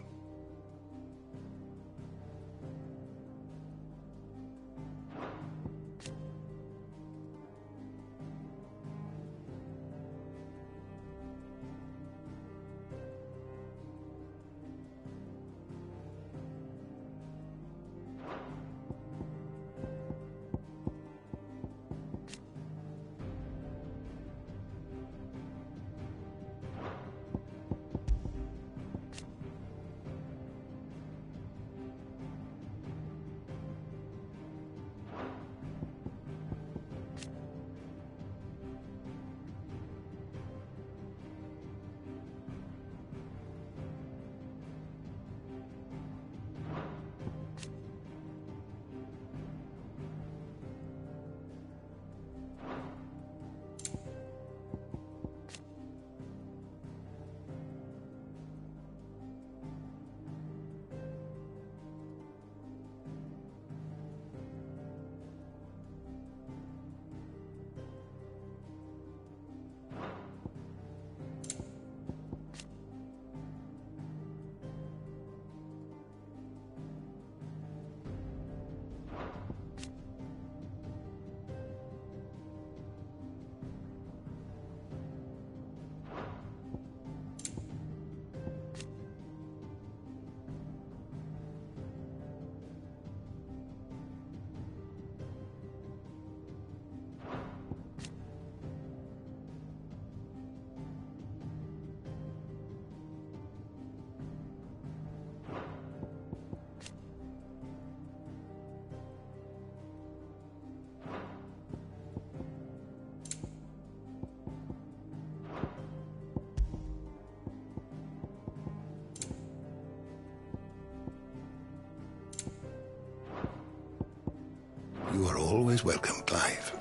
You are always welcome, Clive.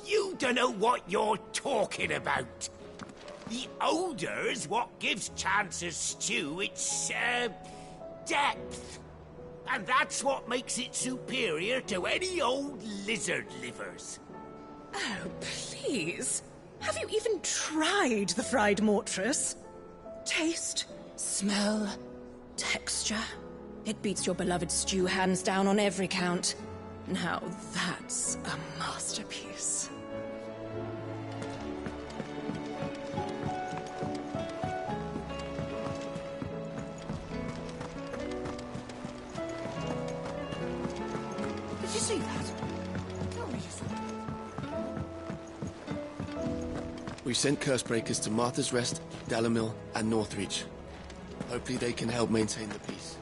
You don't know what you're talking about. The odour's what gives Chance's stew its, depth. And that's what makes it superior to any old lizard livers. Oh, please. Have you even tried the fried mortress? Taste, smell, texture. It beats your beloved stew hands down on every count. Now that's a masterpiece. Did you see that? Tell me you saw it. We've sent Cursebreakers to Martha's Rest, Dalamil, and Northreach. Hopefully they can help maintain the peace.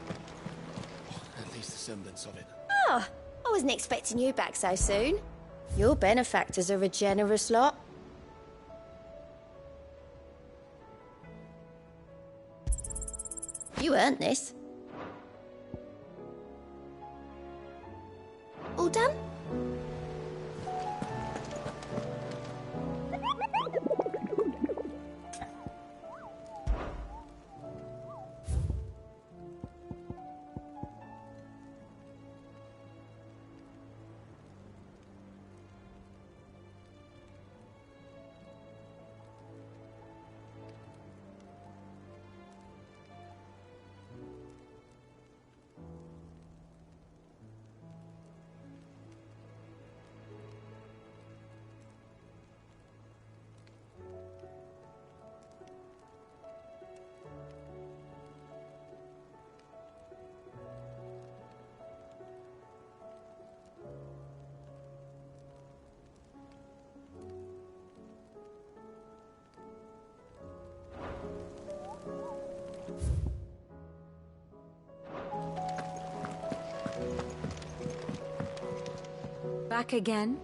At least a semblance of it. Oh, I wasn't expecting you back so soon. Your benefactors are a generous lot. You earned this. All done? Back again?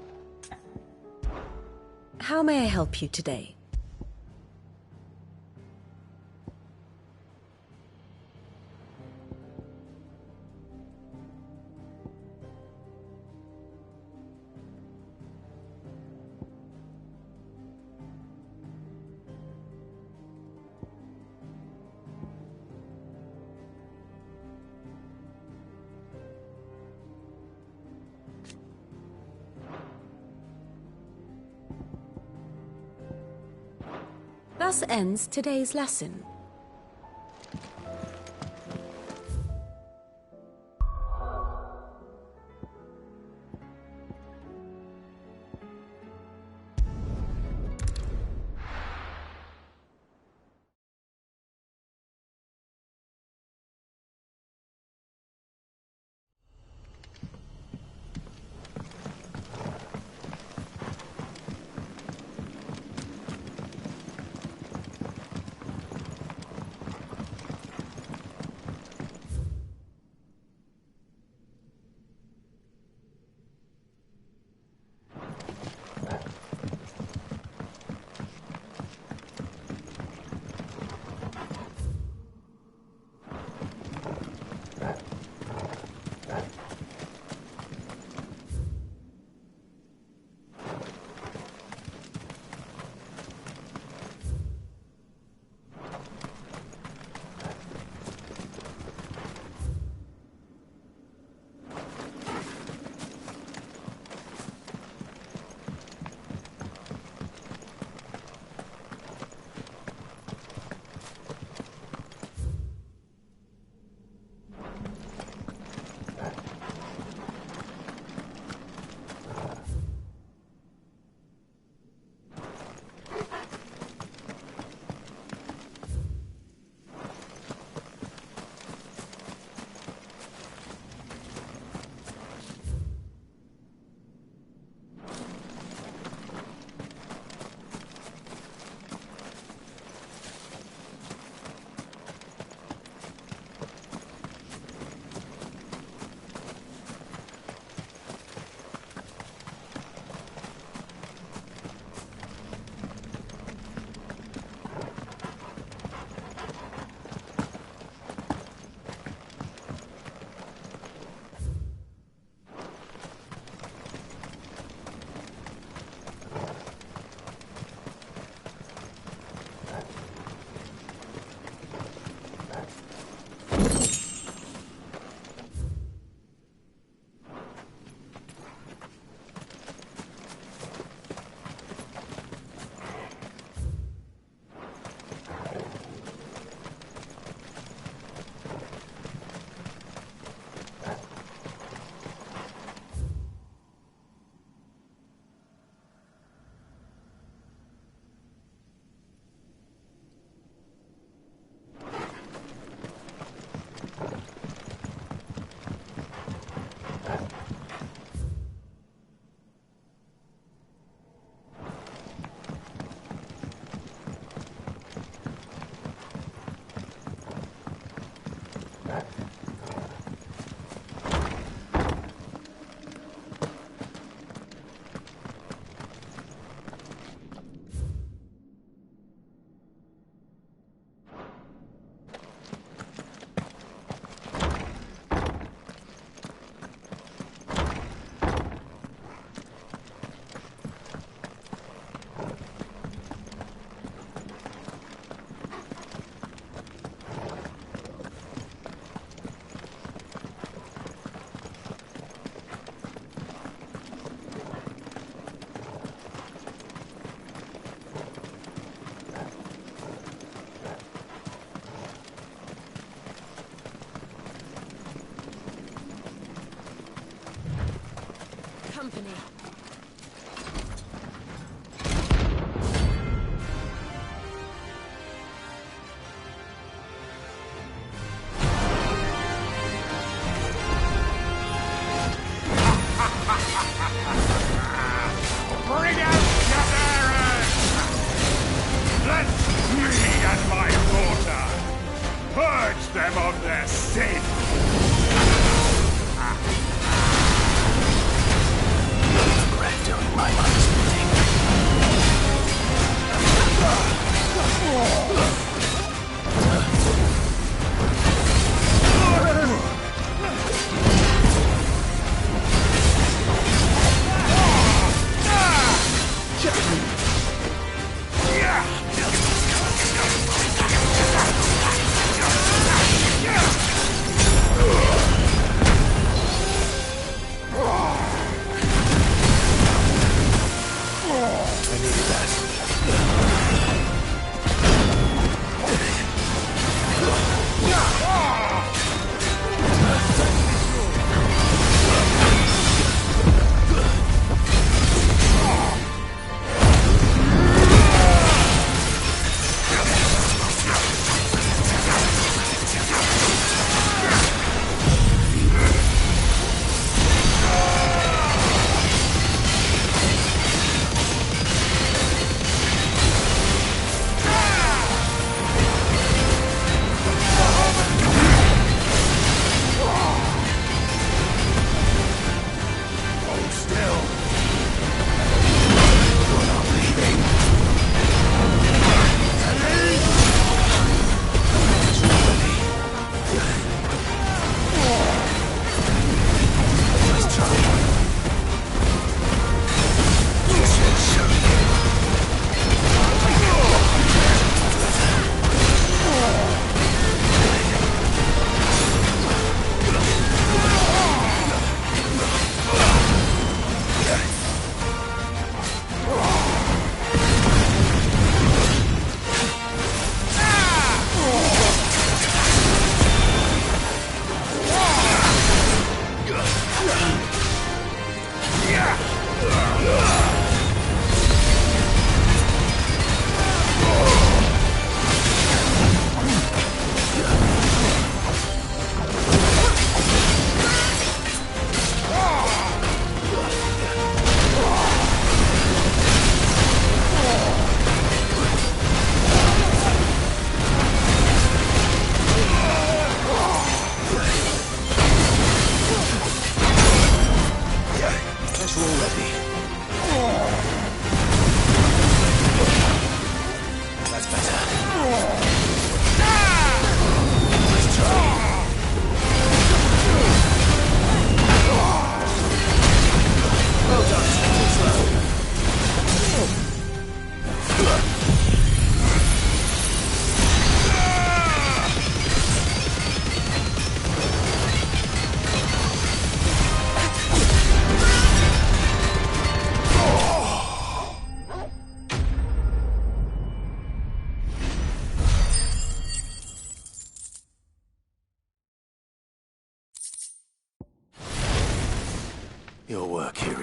How may I help you today? Thus ends today's lesson.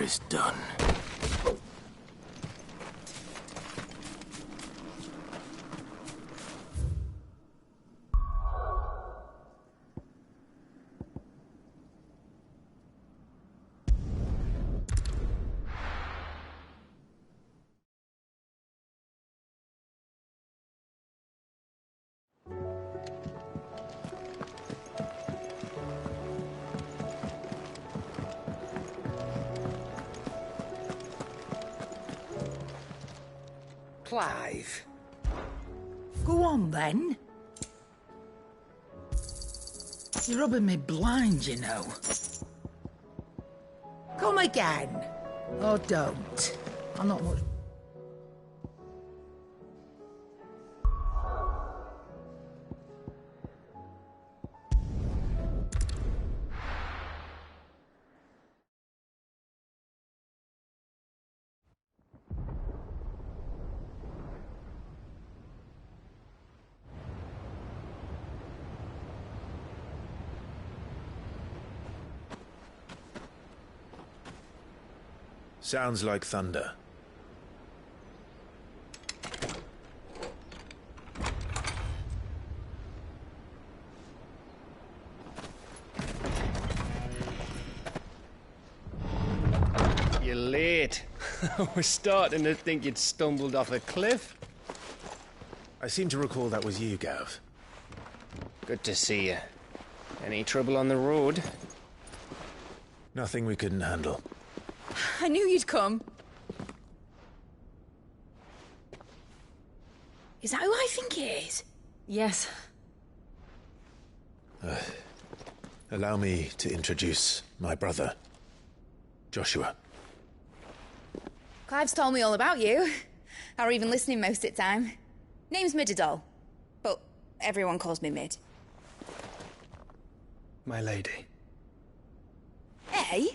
is done. Clive. Go on, then. You're rubbing me blind, you know. Come again. Or don't. I'm not much... Sounds like thunder. You're late. We're starting to think you'd stumbled off a cliff. I seem to recall that was you, Gav. Good to see you. Any trouble on the road? Nothing we couldn't handle. I knew you'd come. Is that who I think it is? Yes. Allow me to introduce my brother, Joshua. Clive's told me all about you. Or even listening most of the time. Name's Midadol, but everyone calls me Mid. My lady. Eh?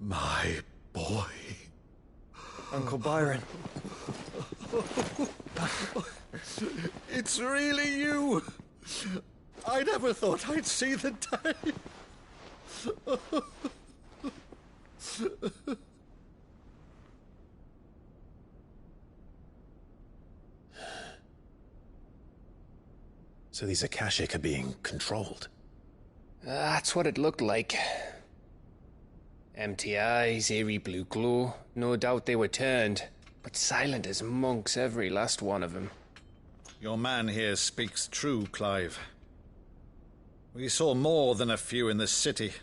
My boy. Uncle Byron. It's really you. I never thought I'd see the day. So these Akashic are being controlled? That's what it looked like. Empty eyes, eerie blue glow. No doubt they were turned, but silent as monks, every last one of them. Your man here speaks true, Clive. We saw more than a few in this city.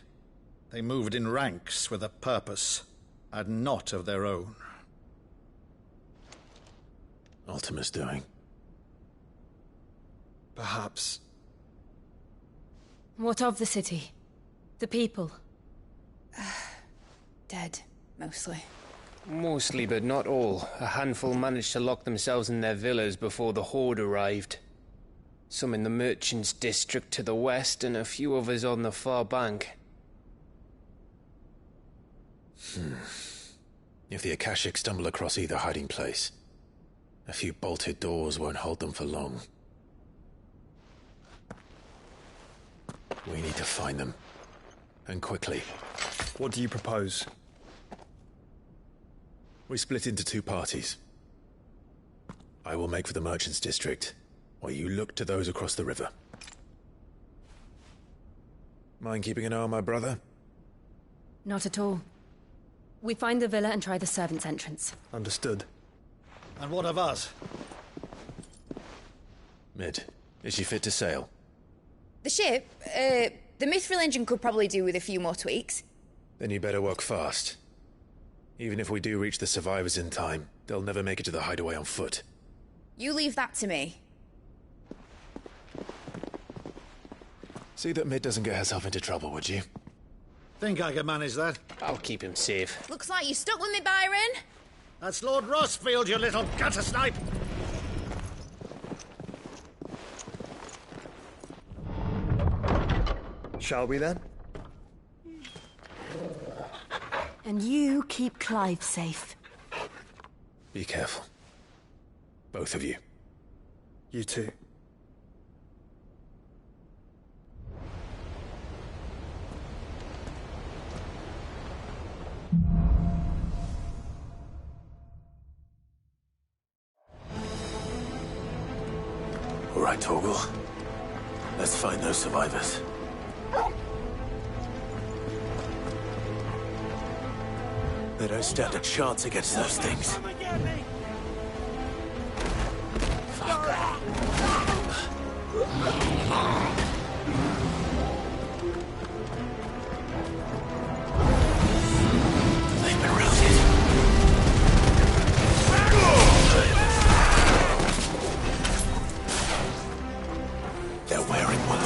They moved in ranks with a purpose, and not of their own. Ultima's doing. Perhaps. What of the city? The people? Dead, mostly. Mostly, but not all. A handful managed to lock themselves in their villas before the Horde arrived. Some in the Merchants' District to the west, and a few others on the far bank. If the Akashic stumble across either hiding place, a few bolted doors won't hold them for long. We need to find them. And quickly. What do you propose? We split into two parties. I will make for the Merchants' District, while you look to those across the river. Mind keeping an eye on my brother? Not at all. We find the villa and try the servants' entrance. Understood. And what of us? Mid, is she fit to sail? The ship, the Mithril engine could probably do with a few more tweaks. Then you better work fast. Even if we do reach the survivors in time, they'll never make it to the hideaway on foot. You leave that to me. See that Mid doesn't get herself into trouble, would you? Think I can manage that? I'll keep him safe. Looks like you stuck with me, Byron. That's Lord Rossfield, you little gutter snipe! Shall we then? And you keep Clive safe. Be careful. Both of you. You too. All right, Torgal. Let's find those survivors. They don't stand a chance against those things. They've been routed. They're wearing one.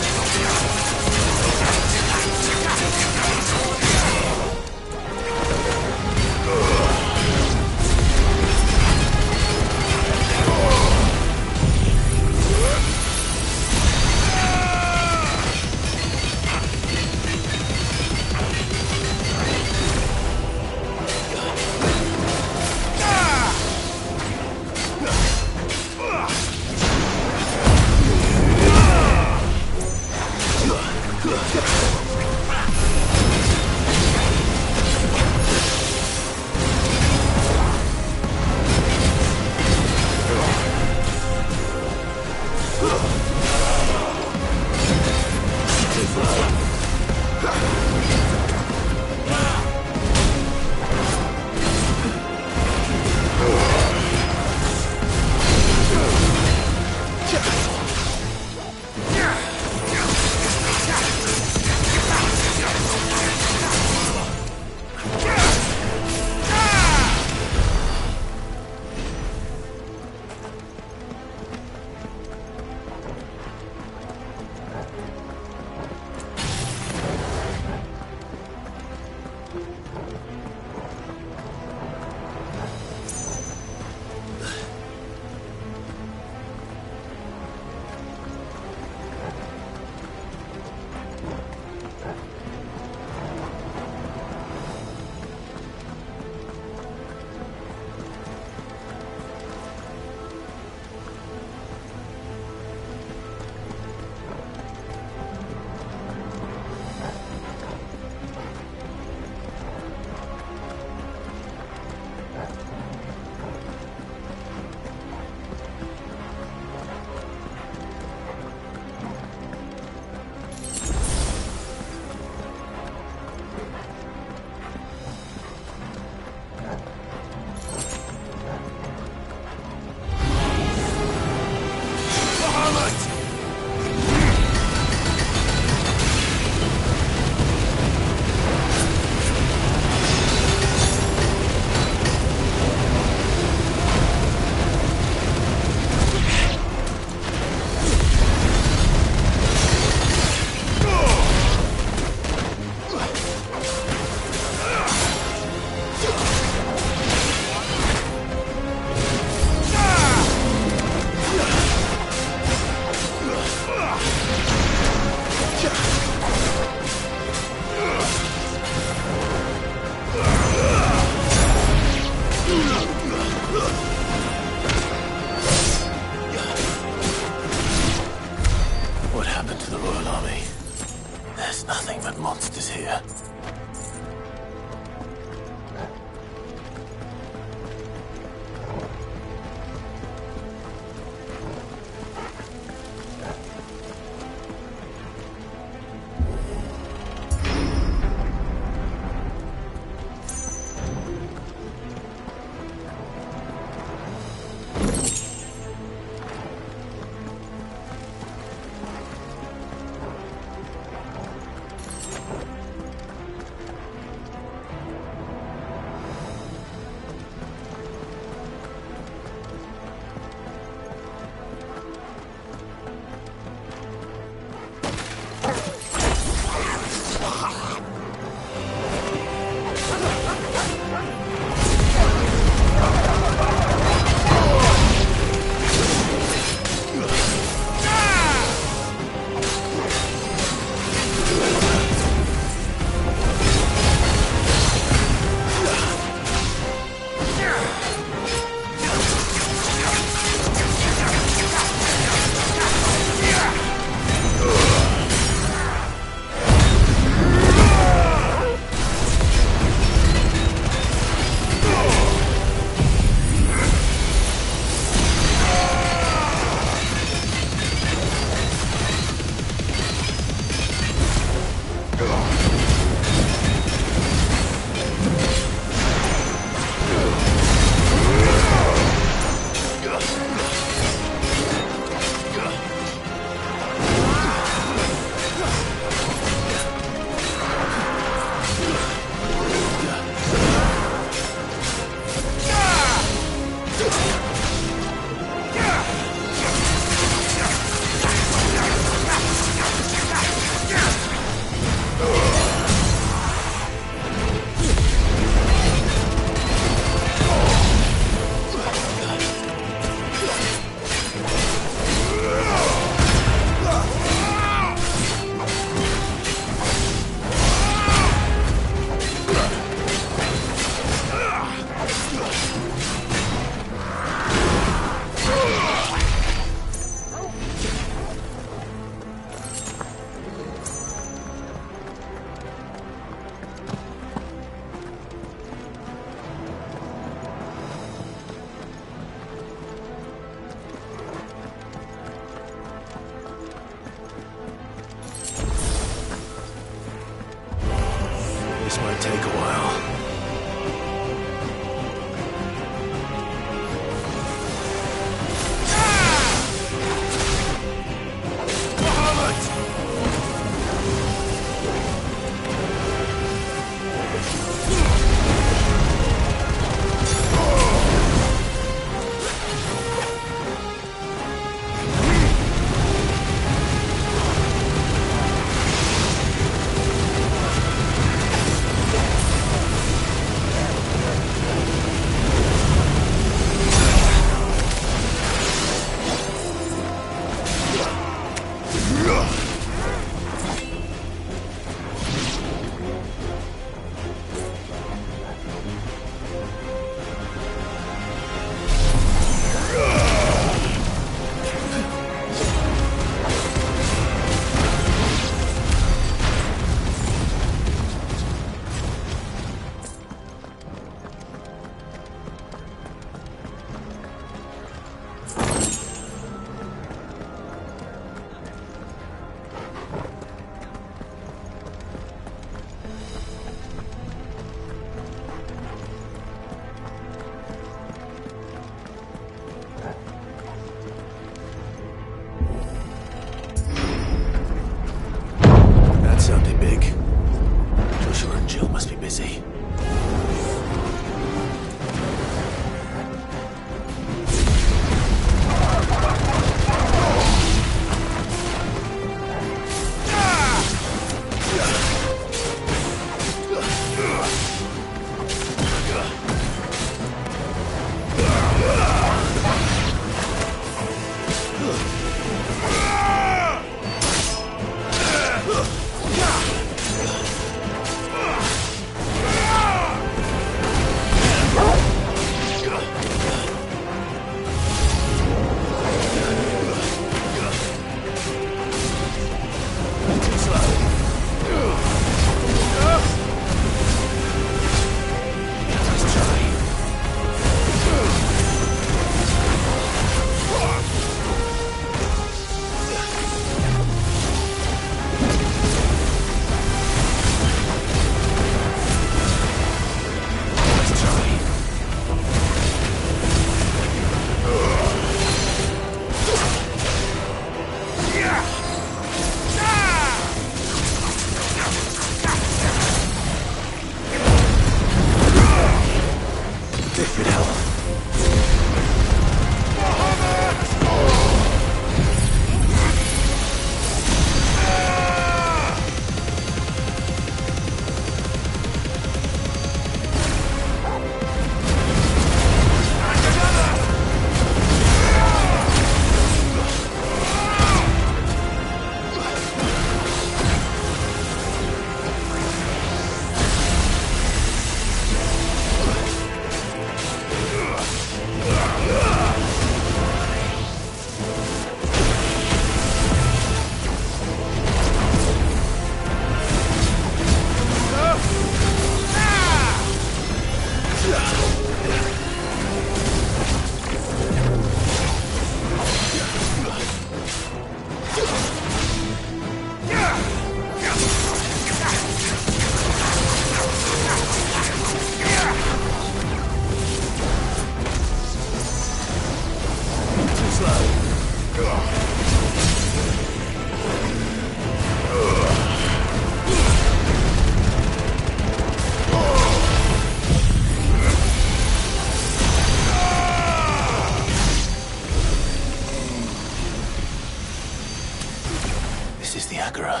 Mascara,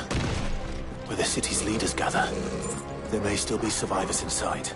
where the city's leaders gather. There may still be survivors inside.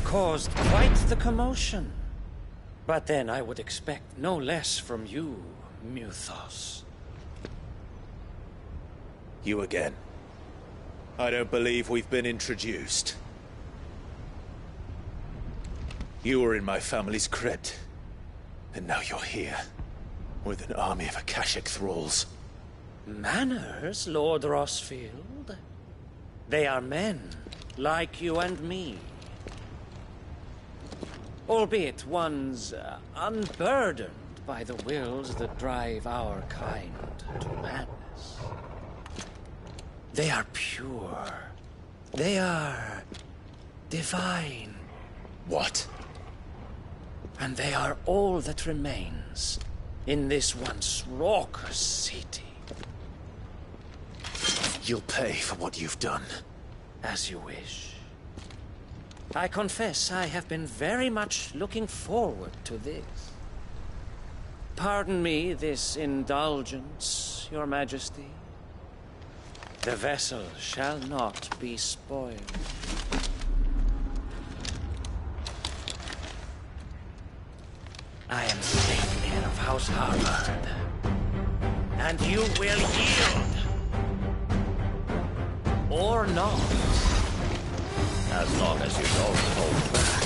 Caused quite the commotion. But then I would expect no less from you, Muthos. You again. I don't believe we've been introduced. You were in my family's crypt, and now you're here, with an army of Akashic thralls. Manners, Lord Rossfield? They are men, like you and me. Albeit ones unburdened by the wills that drive our kind to madness. They are pure. They are divine. What? And they are all that remains in this once raucous city. You'll pay for what you've done. As you wish. I confess I have been very much looking forward to this. Pardon me this indulgence, Your Majesty. The vessel shall not be spoiled. I am the late heir of House Harvard, and you will yield. Or not. As long as you don't hold back.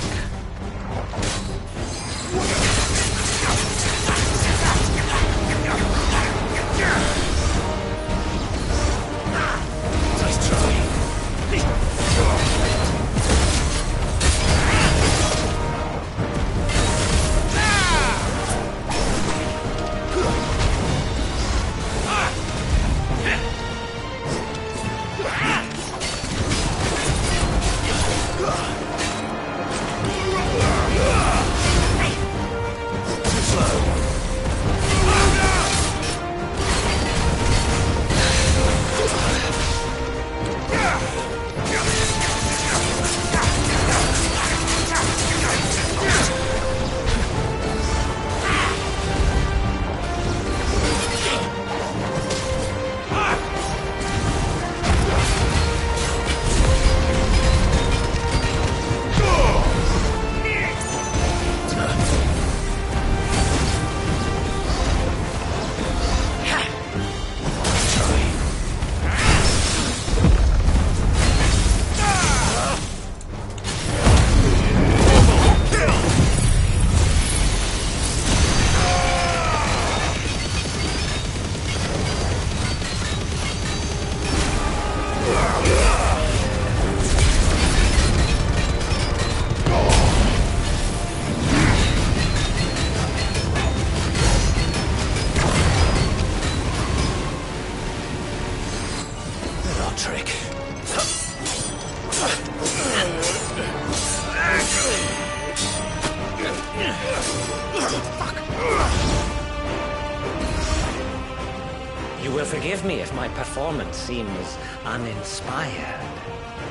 You will forgive me if my performance seems uninspired.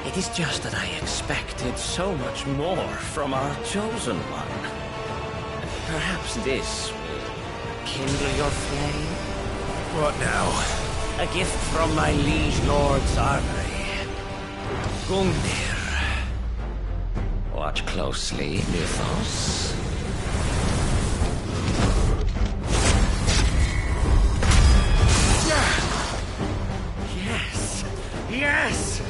It is just that I expected so much more from our chosen one. Perhaps this will kindle your flame? What now? A gift from my liege lord's armory. Gungnir. Watch closely, Mythos. Yes! Yes!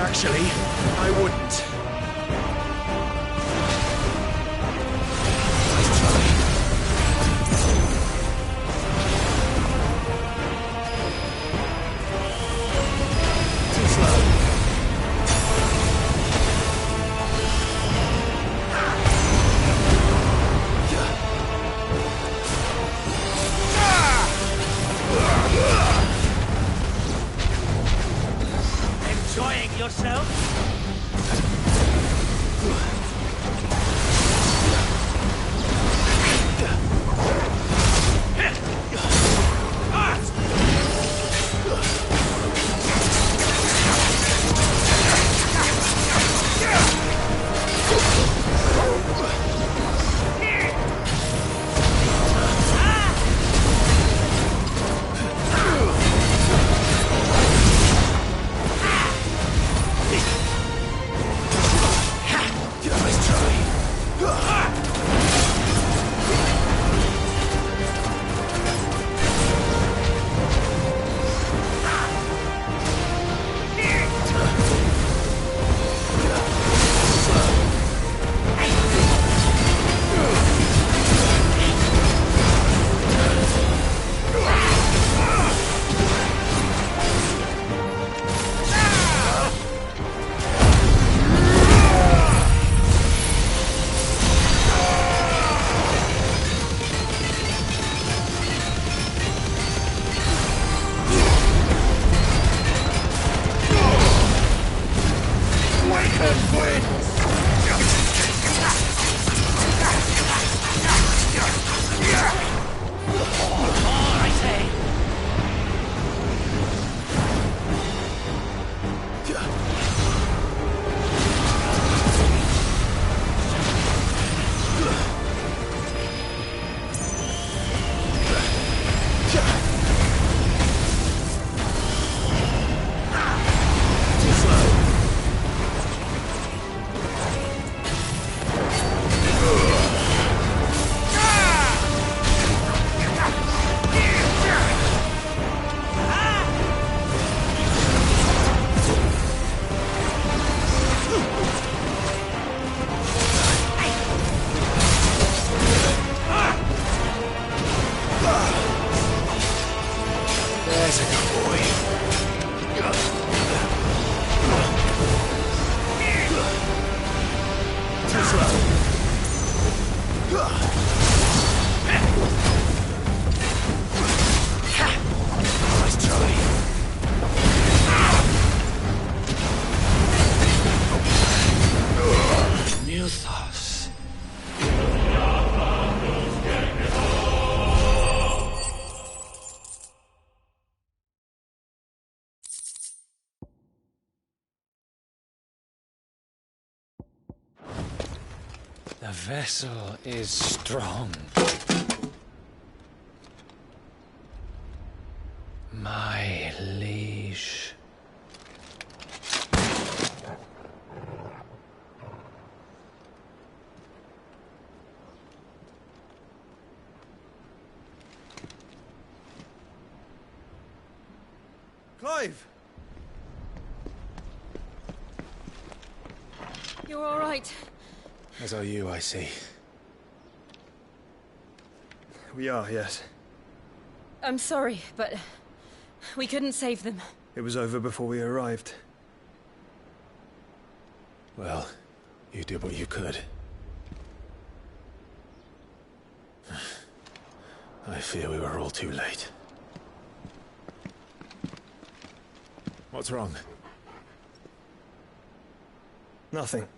Actually, I wouldn't. Too slow. Enjoying yourself? The vessel is strong. My liege. Clive! You're all right. As are you, I see. We are, yes. I'm sorry, but we couldn't save them. It was over before we arrived. Well, you did what you could. I fear we were all too late. What's wrong? Nothing.